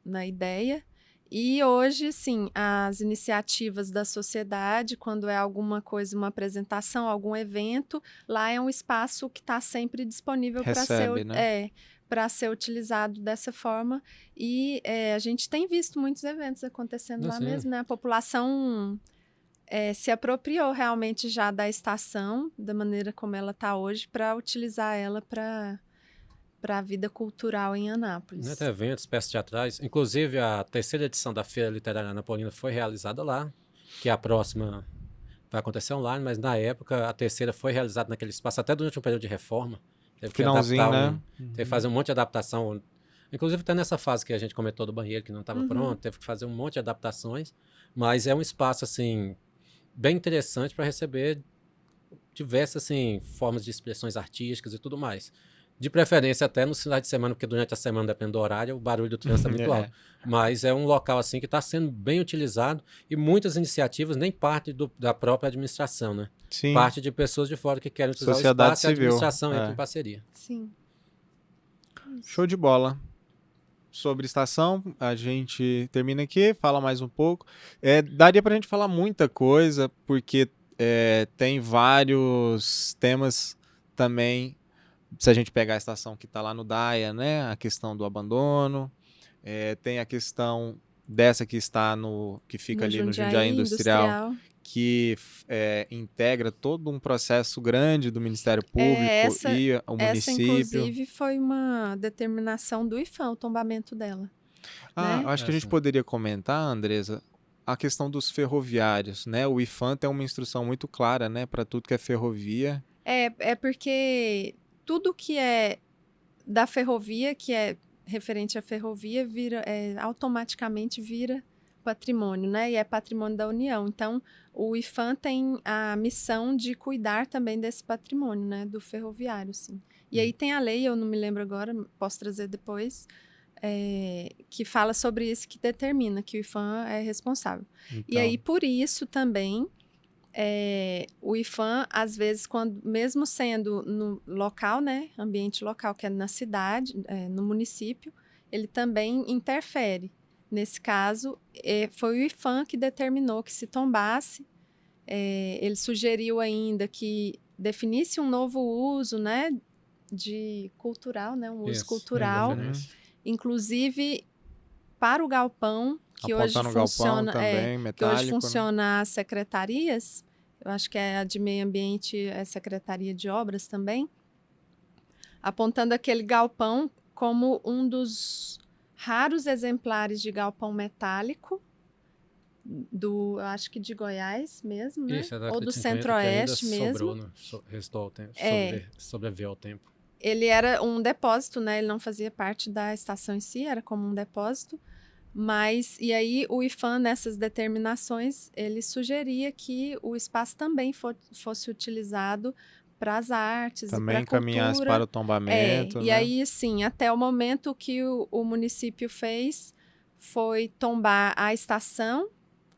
na ideia. E hoje, sim, as iniciativas da sociedade, quando é alguma coisa, uma apresentação, algum evento, lá é um espaço que está sempre disponível para ser, né? para ser utilizado dessa forma. E a gente tem visto muitos eventos acontecendo lá mesmo, né? A população se apropriou realmente já da estação, da maneira como ela está hoje, para utilizar ela para a vida cultural em Anápolis. Tem eventos, peças teatrais. Inclusive, a 3ª edição da Feira Literária Anapolina foi realizada lá, que a próxima vai acontecer online, mas na época a 3ª foi realizada naquele espaço, até durante um período de reforma. Teve que Finalzinho, né? Teve que fazer um monte de adaptação. Inclusive, até nessa fase que a gente comentou do banheiro, que não estava pronto, teve que fazer um monte de adaptações, mas é um espaço, assim, bem interessante para receber diversas, assim, formas de expressões artísticas e tudo mais. De preferência até nos finais de semana, porque durante a semana, dependendo do horário, o barulho do trânsito é muito alto. Mas é um local assim que está sendo bem utilizado e muitas iniciativas nem parte da própria administração, né? Sim. Parte de pessoas de fora que querem utilizar Sociedade o espaço civil. E a administração entra em parceria. Sim. Show de bola. Sobre estação, a gente termina aqui, fala mais um pouco. Daria para a gente falar muita coisa, porque tem vários temas também. Se a gente pegar a estação que está lá no DAIA, né? A questão do abandono, tem a questão dessa que está que fica ali no Jundiaí Industrial, que integra todo um processo grande do Ministério Público e o município. Essa, inclusive, foi uma determinação do IPHAN, o tombamento dela. Né? Acho que a gente poderia comentar, Andresa, a questão dos ferroviários, né? O IPHAN tem uma instrução muito clara, né? Para tudo que é ferrovia. É porque tudo que é da ferrovia, que é referente à ferrovia, automaticamente vira patrimônio, né? E é patrimônio da União. Então, o IPHAN tem a missão de cuidar também desse patrimônio, né? Do ferroviário, sim. E aí tem a lei, eu não me lembro agora, posso trazer depois, que fala sobre isso, que determina que o IPHAN é responsável. Então. E aí, por isso também, o IPHAN, às vezes, mesmo sendo no local, né, ambiente local, que é na cidade, no município, ele também interfere. Nesse caso, foi o IPHAN que determinou que se tombasse. Ele sugeriu ainda que definisse um novo uso, né, cultural, né, um uso cultural, inclusive para o galpão, que hoje funciona, também, que hoje funciona as secretarias, eu acho que a de meio ambiente é secretaria de obras também, apontando aquele galpão como um dos raros exemplares de galpão metálico acho que de Goiás mesmo, né? Isso, ou do Centro-Oeste mesmo. Restou ao tempo, sobreviveu ao tempo. Ele era um depósito, né? Ele não fazia parte da estação em si, era como um depósito. Mas, e aí o IPHAN, nessas determinações, ele sugeria que o espaço também fosse utilizado para as artes também e para a cultura. Caminhasse para o tombamento. E aí, sim, até o momento que o município fez foi tombar a estação.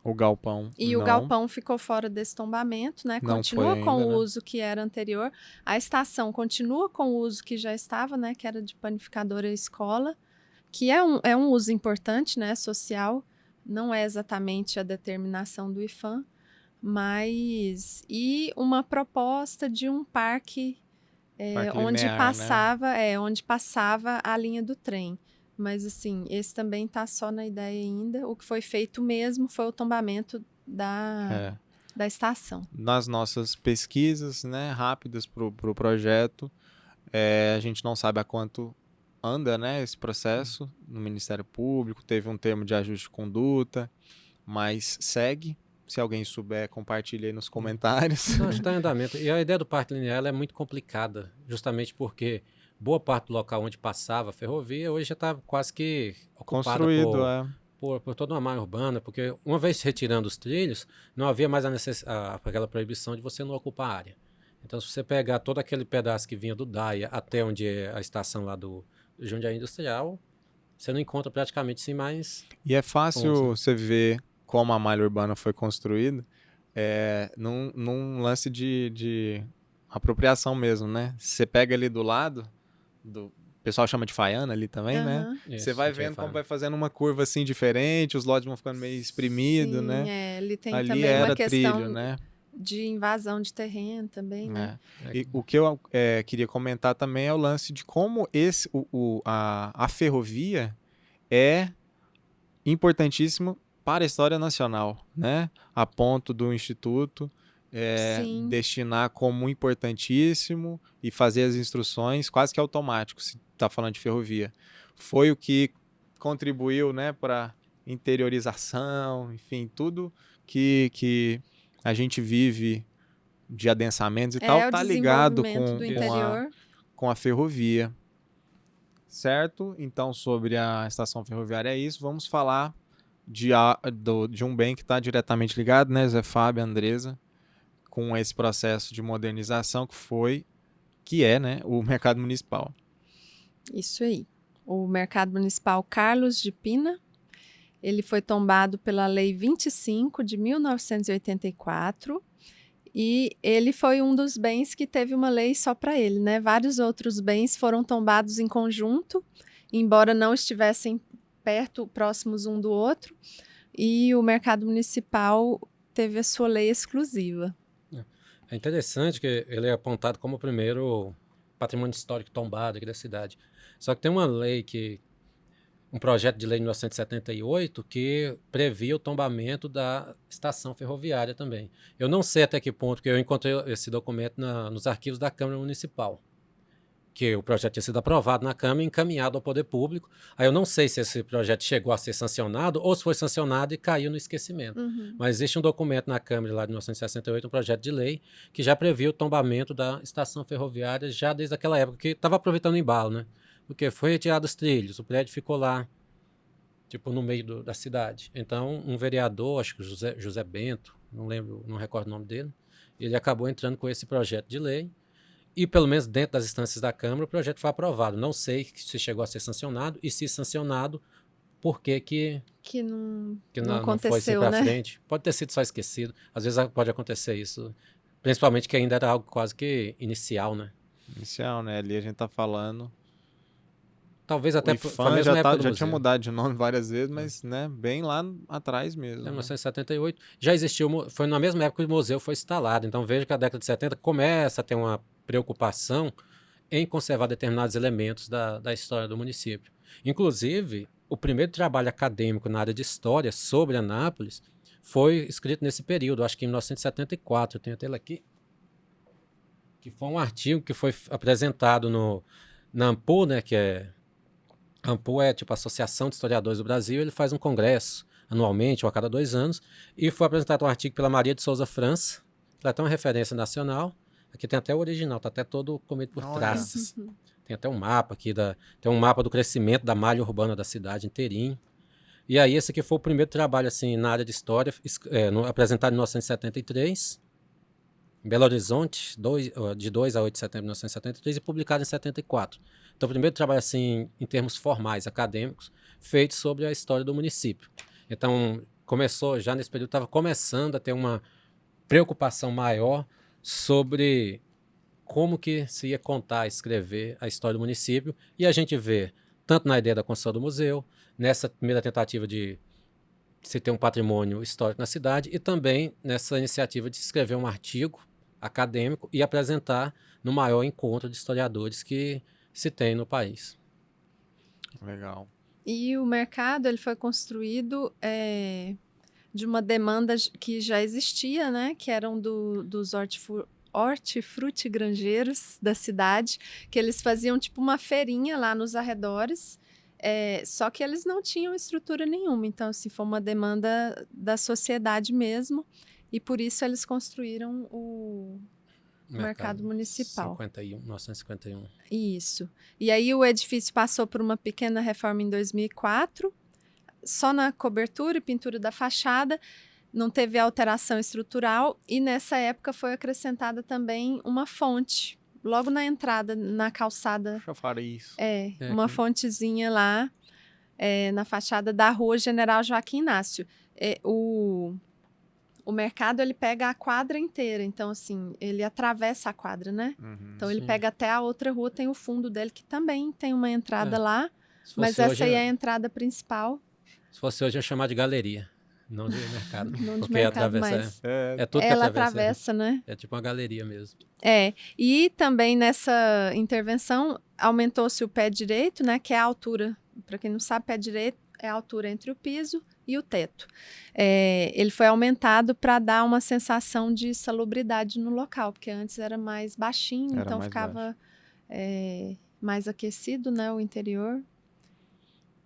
O galpão. E o galpão ficou fora desse tombamento, né? Continua com o uso que era anterior. A estação continua com o uso que já estava, né? Que era de panificadora e escola, que é um uso importante, né? Social. Não é exatamente a determinação do IPHAN, mas... E uma proposta de um parque onde linear, passava, né? Onde passava a linha do trem. Mas, assim, esse também está só na ideia ainda. O que foi feito mesmo foi o tombamento da estação. Nas nossas pesquisas, né, rápidas para o projeto, a gente não sabe há quanto anda, né, esse processo no Ministério Público. Teve um termo de ajuste de conduta, mas segue, Se alguém souber, compartilhe aí nos comentários. Não, está em andamento. E a ideia do parque linear ela é muito complicada, justamente porque boa parte do local onde passava a ferrovia hoje já está quase que ocupada Construído, por toda uma malha urbana, porque uma vez retirando os trilhos, não havia mais aquela proibição de você não ocupar a área. Então, se você pegar todo aquele pedaço que vinha do Daia até onde é a estação lá do Jundiaí Industrial, você não encontra praticamente sem mais. E é fácil pontos, né? você ver como a malha urbana foi construída num lance de apropriação mesmo, né? Você pega ali do lado, o pessoal chama de faiana ali também, né? Aham. Isso, Você vai a gente vendo como fala. vai fazendo uma curva assim diferente, os lotes vão ficando meio espremidos, Sim, né? ele tem Ali também era uma questão trilho, né? de invasão de terreno também, né? E o que eu queria comentar também é o lance de como a ferrovia é importantíssimo para a história nacional, né? A ponto do Instituto Sim. destinar como importantíssimo e fazer as instruções quase que automático, se está falando de ferrovia. Foi o que contribuiu, né, para interiorização, enfim, tudo que a gente vive de adensamentos e tal, O tá ligado desenvolvimento do interior. com a ferrovia. Certo? Então, sobre a estação ferroviária é isso. Vamos falar de um bem que está diretamente ligado, né, Zé Fábio, Andresa, com esse processo de modernização que é, né, o mercado municipal. Isso aí. O Mercado Municipal Carlos de Pina, ele foi tombado pela Lei 25 de 1984 e ele foi um dos bens que teve uma lei só para ele, né? Vários outros bens foram tombados em conjunto, embora não estivessem próximos um do outro, e o Mercado Municipal teve a sua lei exclusiva. É interessante que ele é apontado como o primeiro patrimônio histórico tombado aqui da cidade. Só que tem uma lei um projeto de lei de 1978 que previa o tombamento da estação ferroviária também. Eu não sei até que ponto, porque eu encontrei esse documento nos arquivos da Câmara Municipal, que o projeto tinha sido aprovado na Câmara e encaminhado ao Poder Público. Aí eu não sei se esse projeto chegou a ser sancionado ou se foi sancionado e caiu no esquecimento. Uhum. Mas existe um documento na Câmara lá de 1968, um projeto de lei, que já previa o tombamento da estação ferroviária já desde aquela época, que estava aproveitando o embalo, né? Porque foi retirado os trilhos, o prédio ficou lá, tipo, no meio da cidade. Então, um vereador, acho que José Bento, não lembro, não recordo o nome dele, ele acabou entrando com esse projeto de lei e, pelo menos dentro das instâncias da Câmara, o projeto foi aprovado. Não sei se chegou a ser sancionado e, se sancionado, por que não não foi assim aconteceu, para né? frente. Pode ter sido só esquecido. Às vezes pode acontecer isso, principalmente que ainda era algo quase que inicial, né? Inicial, né? Ali a gente tá falando. Talvez até O foi a IFAM mesma época do já museu. tinha mudado de nome várias vezes, mas né, bem lá atrás mesmo. Em Né? 1978 já existiu, foi na mesma época que o museu foi instalado. Então veja que a década de 70 começa a ter uma preocupação em conservar determinados elementos da história do município. Inclusive, o primeiro trabalho acadêmico na área de história sobre Anápolis foi escrito nesse período, acho que em 1974, eu tenho até ele aqui, que foi um artigo que foi apresentado na AMPU, né, a AMPU é tipo a Associação de Historiadores do Brasil, ele faz um congresso anualmente ou a cada 2 anos, e foi apresentado um artigo pela Maria de Souza França, que ela tem uma referência nacional, aqui tem até o original, está até todo comido por traços. Tem até um mapa aqui, tem um mapa do crescimento da malha urbana da cidade inteirinho. E aí esse aqui foi o primeiro trabalho assim, na área de história, apresentado em 1973, em Belo Horizonte, de 2 a 8 de setembro de 1973, e publicado em 74. Então, o primeiro trabalho, assim, em termos formais, acadêmicos, feito sobre a história do município. Então, começou, já nesse período, estava começando a ter uma preocupação maior sobre como que se ia contar, escrever a história do município, e a gente vê, tanto na ideia da construção do museu, nessa primeira tentativa de se ter um patrimônio histórico na cidade, e também nessa iniciativa de escrever um artigo acadêmico e apresentar no maior encontro de historiadores que se tem no país. Legal. E o mercado ele foi construído de uma demanda que já existia, né? Que eram dos hortifrutigranjeiros da cidade, que eles faziam tipo uma feirinha lá nos arredores, Só que eles não tinham estrutura nenhuma. Então, assim, foi uma demanda da sociedade mesmo. E por isso eles construíram o mercado municipal. 1951. Isso. E aí o edifício passou por uma pequena reforma em 2004, só na cobertura e pintura da fachada, não teve alteração estrutural, e nessa época foi acrescentada também uma fonte, logo na entrada, na calçada. Chafariz. Uma fontezinha lá, na fachada da rua General Joaquim Inácio. O mercado, ele pega a quadra inteira, então, assim, ele atravessa a quadra, né? Então, ele pega até a outra rua, tem o fundo dele, que também tem uma entrada lá, mas essa aí é a entrada principal. Se fosse hoje, eu ia chamar de galeria, não de mercado. Não de porque mercado, atravessa, mas é tudo que ela atravessa, né? É tipo uma galeria mesmo. E também nessa intervenção, aumentou-se o pé direito, né? Que é a altura, para quem não sabe, pé direito é a altura entre o piso e o teto. Ele foi aumentado para dar uma sensação de salubridade no local, porque antes era mais baixinho, então ficava mais aquecido, né, o interior.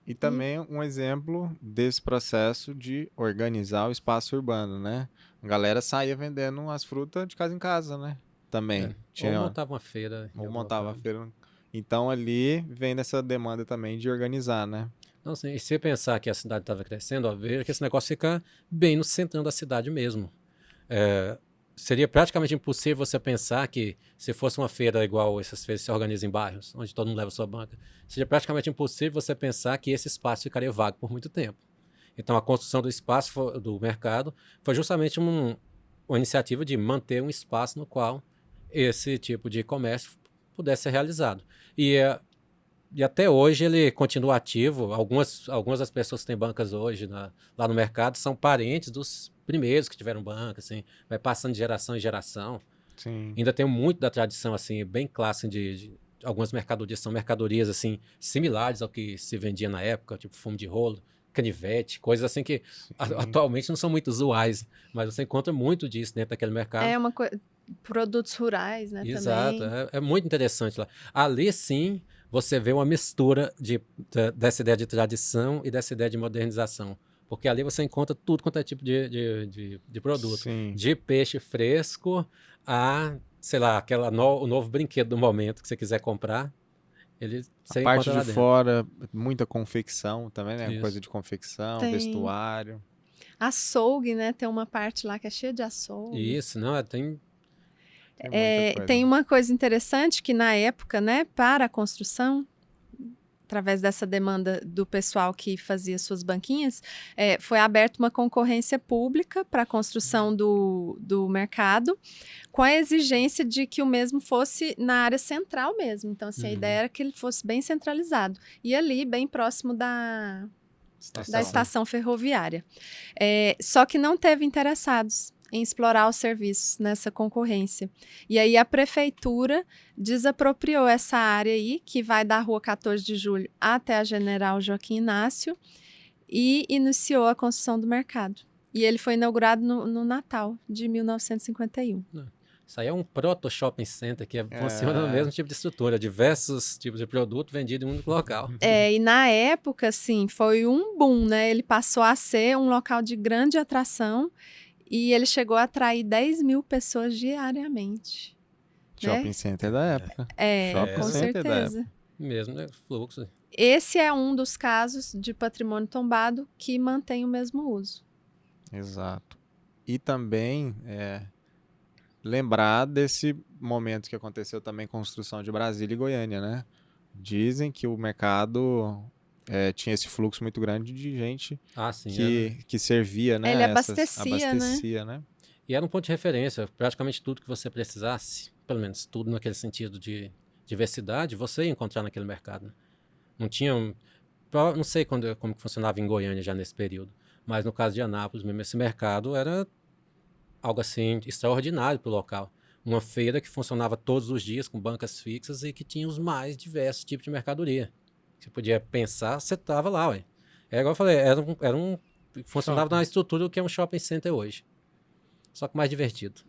E também um exemplo desse processo de organizar o espaço urbano, né? A galera saía vendendo as frutas de casa em casa, né? Também. Ou montava uma feira. Ou montava a feira. Então ali vem nessa demanda também de organizar, né? Então, assim, e se pensar que a cidade estava crescendo, veja que esse negócio fica bem no centro da cidade mesmo. Seria praticamente impossível você pensar que se fosse uma feira igual essas feiras que se organizam em bairros, onde todo mundo leva sua banca, seria praticamente impossível você pensar que esse espaço ficaria vago por muito tempo. Então, a construção do espaço do mercado foi justamente uma iniciativa de manter um espaço no qual esse tipo de comércio pudesse ser realizado. E até hoje ele continua ativo. Algumas das pessoas que têm bancas hoje lá no mercado são parentes dos primeiros que tiveram banca, assim, vai passando de geração em geração. Sim. Ainda tem muito da tradição, assim, bem clássica de algumas mercadorias, são mercadorias, assim, similares ao que se vendia na época, tipo fumo de rolo, canivete, coisas assim que atualmente não são muito usuais, mas você encontra muito disso dentro daquele mercado. Produtos rurais, né? Exato, também. É muito interessante lá. Ali, sim, você vê uma mistura dessa ideia de tradição e dessa ideia de modernização. Porque ali você encontra tudo quanto é tipo de produto. Sim. De peixe fresco a, sei lá, o novo brinquedo do momento que você quiser comprar. A parte de fora, muita confecção também, né? Isso. Coisa de confecção, Tem vestuário. Açougue, né? Tem uma parte lá que é cheia de açougue. Isso, não, tem... Tem uma coisa interessante que na época, né, para a construção, através dessa demanda do pessoal que fazia suas banquinhas, foi aberta uma concorrência pública para a construção do mercado, com a exigência de que o mesmo fosse na área central mesmo. Então, assim, a ideia era que ele fosse bem centralizado. E ali, bem próximo da estação ferroviária. Só que não teve interessados em explorar os serviços nessa concorrência. E aí a prefeitura desapropriou essa área aí, que vai da Rua 14 de Julho até a General Joaquim Inácio, e iniciou a construção do mercado. E ele foi inaugurado no Natal de 1951. Isso aí é um proto-shopping center que funciona no mesmo tipo de estrutura, diversos tipos de produto vendido em um único local. E na época, assim, foi um boom, né? Ele passou a ser um local de grande atração. E ele chegou a atrair 10 mil pessoas diariamente. Shopping center da época. Com certeza. Mesmo, né? Fluxo. Esse é um dos casos de patrimônio tombado que mantém o mesmo uso. Exato. E também lembrar desse momento que aconteceu também construção de Brasília e Goiânia, né? Dizem que o mercado... tinha esse fluxo muito grande de gente que servia, né? Ele abastecia, né? E era um ponto de referência. Praticamente tudo que você precisasse, pelo menos tudo naquele sentido de diversidade, você ia encontrar naquele mercado. Não tinha... Não sei como que funcionava em Goiânia já nesse período, mas no caso de Anápolis mesmo, esse mercado era algo assim extraordinário para o local. Uma feira que funcionava todos os dias com bancas fixas e que tinha os mais diversos tipos de mercadoria. Você podia pensar, você estava lá, ué. Igual eu falei, funcionava na estrutura do que é um shopping center hoje. só que mais divertido.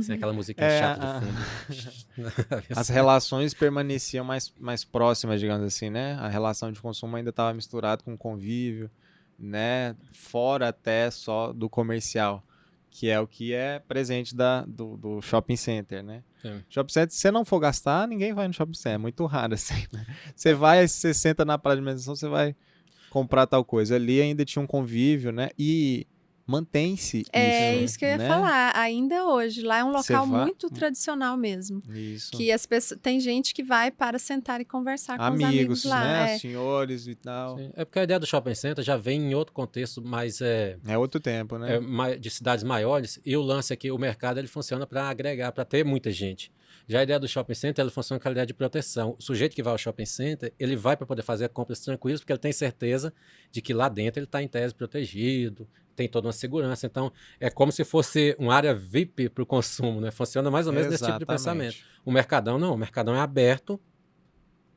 Sem aquela musiquinha chata de fundo. As relações permaneciam mais próximas, digamos assim, né? A relação de consumo ainda estava misturada com convívio, né? Fora até só do comercial, que é o que é presente do shopping center, né? Sim. Shopping center, se você não for gastar, ninguém vai no shopping center, é muito raro assim, né? Você vai, você senta na praia de alimentação, você vai comprar tal coisa. Ali ainda tinha um convívio, né? E mantém-se É isso, isso que eu ia né? falar, ainda hoje. Lá é um Você local vai- muito tradicional mesmo. Isso. Que as pessoas, tem gente que vai para sentar e conversar com os amigos lá. né? É. Senhores e tal. Sim. É porque a ideia do shopping center já vem em outro contexto, mas É outro tempo, né? de cidades maiores, e o lance aqui, o mercado, ele funciona para agregar, para ter muita gente. Já a ideia do shopping center, ela funciona com a ideia de proteção. O sujeito que vai ao shopping center, ele vai para poder fazer compras tranquilas, porque ele tem certeza de que lá dentro ele está em tese protegido, tem toda uma segurança. Então, é como se fosse uma área VIP para o consumo, né? Funciona mais ou menos nesse tipo de pensamento. O Mercadão não, o Mercadão é aberto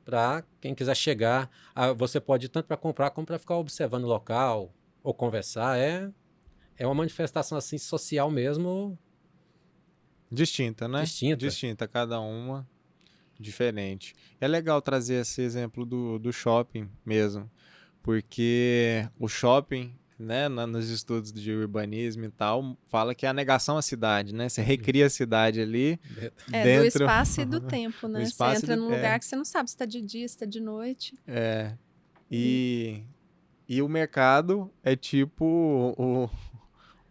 para quem quiser chegar. Você pode ir tanto para comprar como para ficar observando o local ou conversar. É uma manifestação assim social mesmo. Distinta, né? Distinta. Distinta, cada uma diferente. É legal trazer esse exemplo do shopping mesmo, porque o shopping, né, nos estudos de urbanismo e tal, fala que é a negação à cidade, né? Você recria a cidade ali Do dentro... espaço e do tempo, né? Você espaço e entra do- num lugar que você não sabe se está de dia, se está de noite. E o mercado é tipo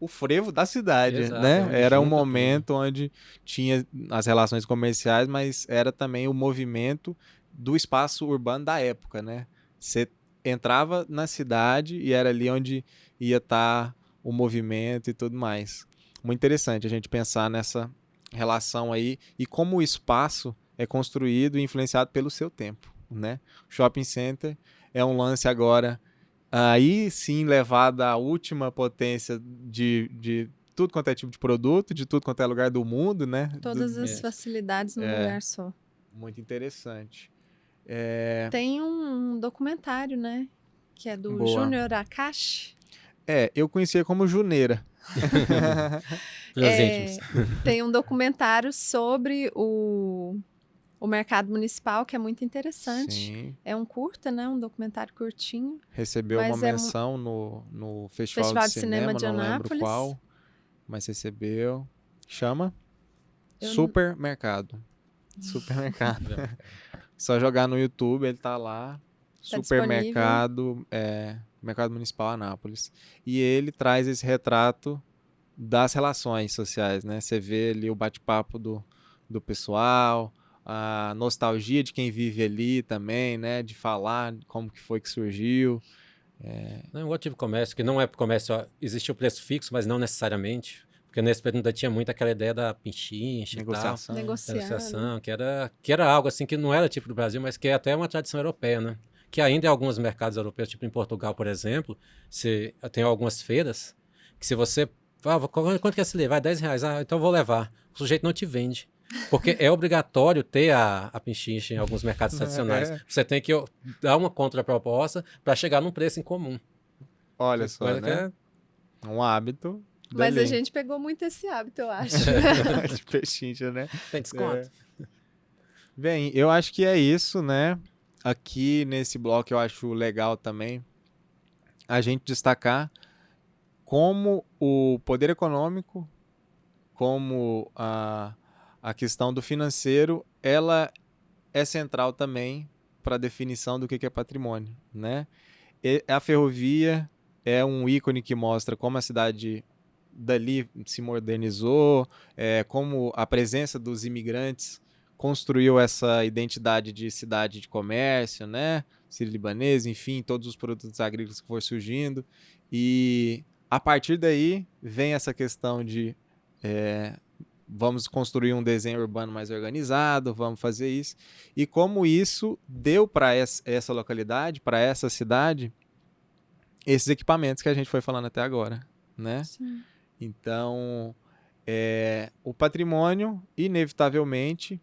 o frevo da cidade, Exato, né? onde Era um junta momento onde tinha as relações comerciais, mas era também o movimento do espaço urbano da época, né? Você entrava na cidade e era ali onde ia estar o movimento e tudo mais. Muito interessante a gente pensar nessa relação aí e como o espaço é construído e influenciado pelo seu tempo, né? Shopping center é um lance agora aí sim levado à última potência de tudo quanto é tipo de produto, de tudo quanto é lugar do mundo, né? Todas as facilidades num lugar só. Muito interessante. Tem um documentário, né? Que é do Boa. Júnior Akashi. Eu conhecia como Juneira. Tem um documentário sobre o mercado municipal, que é muito interessante. Sim. É um curta, né? Um documentário curtinho. Recebeu Mas uma é menção no Festival, Festival de Cinema, de não lembro Anápolis. qual, mas recebeu. Chama? Eu não- Supermercado. Supermercado. Só jogar no YouTube, ele tá lá. Supermercado, Mercado Municipal Anápolis. E ele traz esse retrato das relações sociais, né? Você vê ali o bate-papo do pessoal, a nostalgia de quem vive ali também, né? De falar como que foi que surgiu. Não, outro tipo de comércio, que não é comércio, existe o preço fixo, mas não necessariamente. Porque nesse período ainda tinha muito aquela ideia da pinchincha Negociação. e tal. Negociando. Negociação, que era algo assim que não era tipo do Brasil, mas que é até uma tradição europeia, né? Que ainda em alguns mercados europeus, tipo em Portugal, por exemplo, tem algumas feiras que se você... quanto que é esse livro? Vai, R$10. Então eu vou levar. O sujeito não te vende. Porque é obrigatório ter a pinchincha em alguns mercados tradicionais. Você tem que dar uma contraproposta para chegar num preço em comum. Olha só, Coisa né? Um hábito. Mas dali. a gente pegou muito esse hábito, eu acho. De pechincha, né? Tem desconto. Bem, eu acho que é isso, né? Aqui nesse bloco eu acho legal também a gente destacar como o poder econômico, como a questão do financeiro, ela é central também para a definição do que é patrimônio, né? E a ferrovia é um ícone que mostra como a cidade dali se modernizou, como a presença dos imigrantes construiu essa identidade de cidade de comércio, né? Sírio-libanês, enfim, todos os produtos agrícolas que foram surgindo. E a partir daí vem essa questão de vamos construir um desenho urbano mais organizado, vamos fazer isso. E como isso deu para essa localidade, para essa cidade, esses equipamentos que a gente foi falando até agora, né? Sim. Então, o patrimônio, inevitavelmente,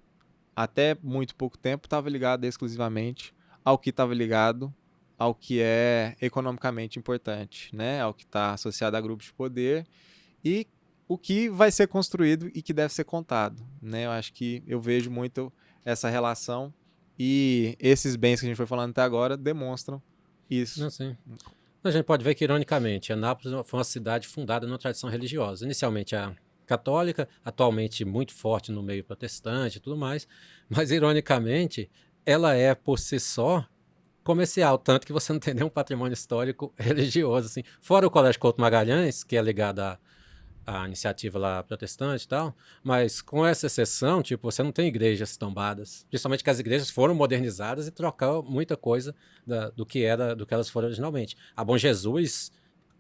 até muito pouco tempo, estava ligado exclusivamente ao que estava ligado ao que é economicamente importante, né? Ao que está associado a grupos de poder. E o que vai ser construído e que deve ser contado, né? Eu acho que eu vejo muito essa relação e esses bens que a gente foi falando até agora demonstram isso. Não sei. A gente pode ver que, ironicamente, Anápolis foi uma cidade fundada numa tradição religiosa. Inicialmente a católica, atualmente muito forte no meio protestante e tudo mais, mas, ironicamente, ela é, por si só, comercial, tanto que você não tem nenhum patrimônio histórico religioso, assim. Fora o Colégio Couto Magalhães, que é ligado à iniciativa lá protestante e tal, mas com essa exceção, tipo, você não tem igrejas tombadas, principalmente que as igrejas foram modernizadas e trocaram muita coisa do que elas foram originalmente. A Bom Jesus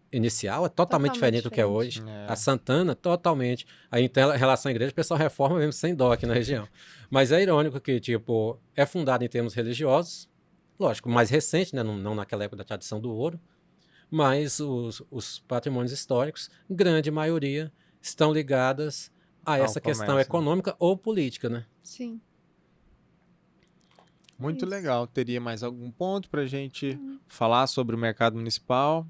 inicial é totalmente diferente do que é hoje. A Santana, totalmente. Aí, então, em relação à igreja, o pessoal reforma mesmo sem dó aqui na região. Mas é irônico que, tipo, é fundado em termos religiosos, lógico, mais recente, né? Não naquela época da tradição do ouro, mas os patrimônios históricos, grande maioria, estão ligadas a essa questão econômica ou política, né? Sim. Muito legal. Teria mais algum ponto para a gente falar sobre o mercado municipal?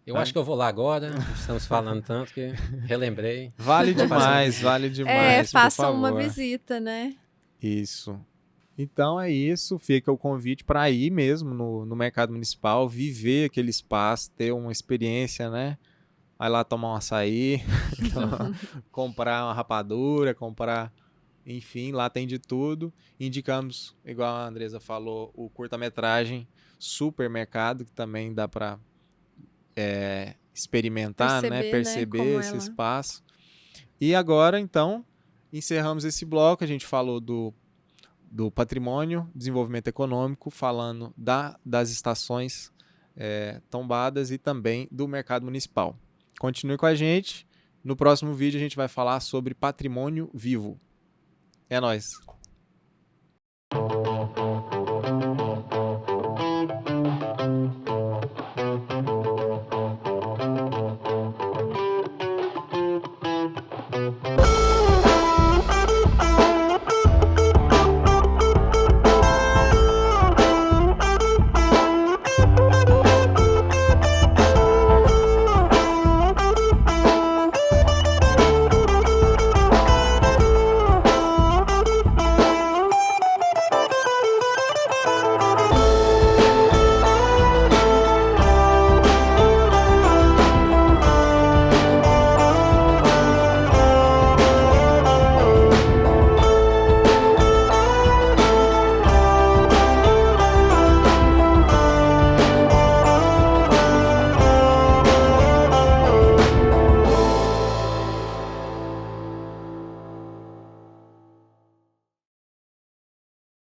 Eu acho que eu vou lá agora. Estamos falando tanto que relembrei. Vale demais, vale demais. Façam uma visita, né? Isso. Então é isso, fica o convite para ir mesmo no mercado municipal, viver aquele espaço, ter uma experiência, né? Vai lá tomar um açaí, comprar uma rapadura, enfim, lá tem de tudo. Indicamos, igual a Andresa falou, o curta-metragem Supermercado, que também dá para experimentar, perceber esse espaço. E agora, então, encerramos esse bloco, a gente falou do patrimônio, desenvolvimento econômico, falando das estações tombadas e também do mercado municipal. Continue com a gente. No próximo vídeo a gente vai falar sobre patrimônio vivo. É nóis!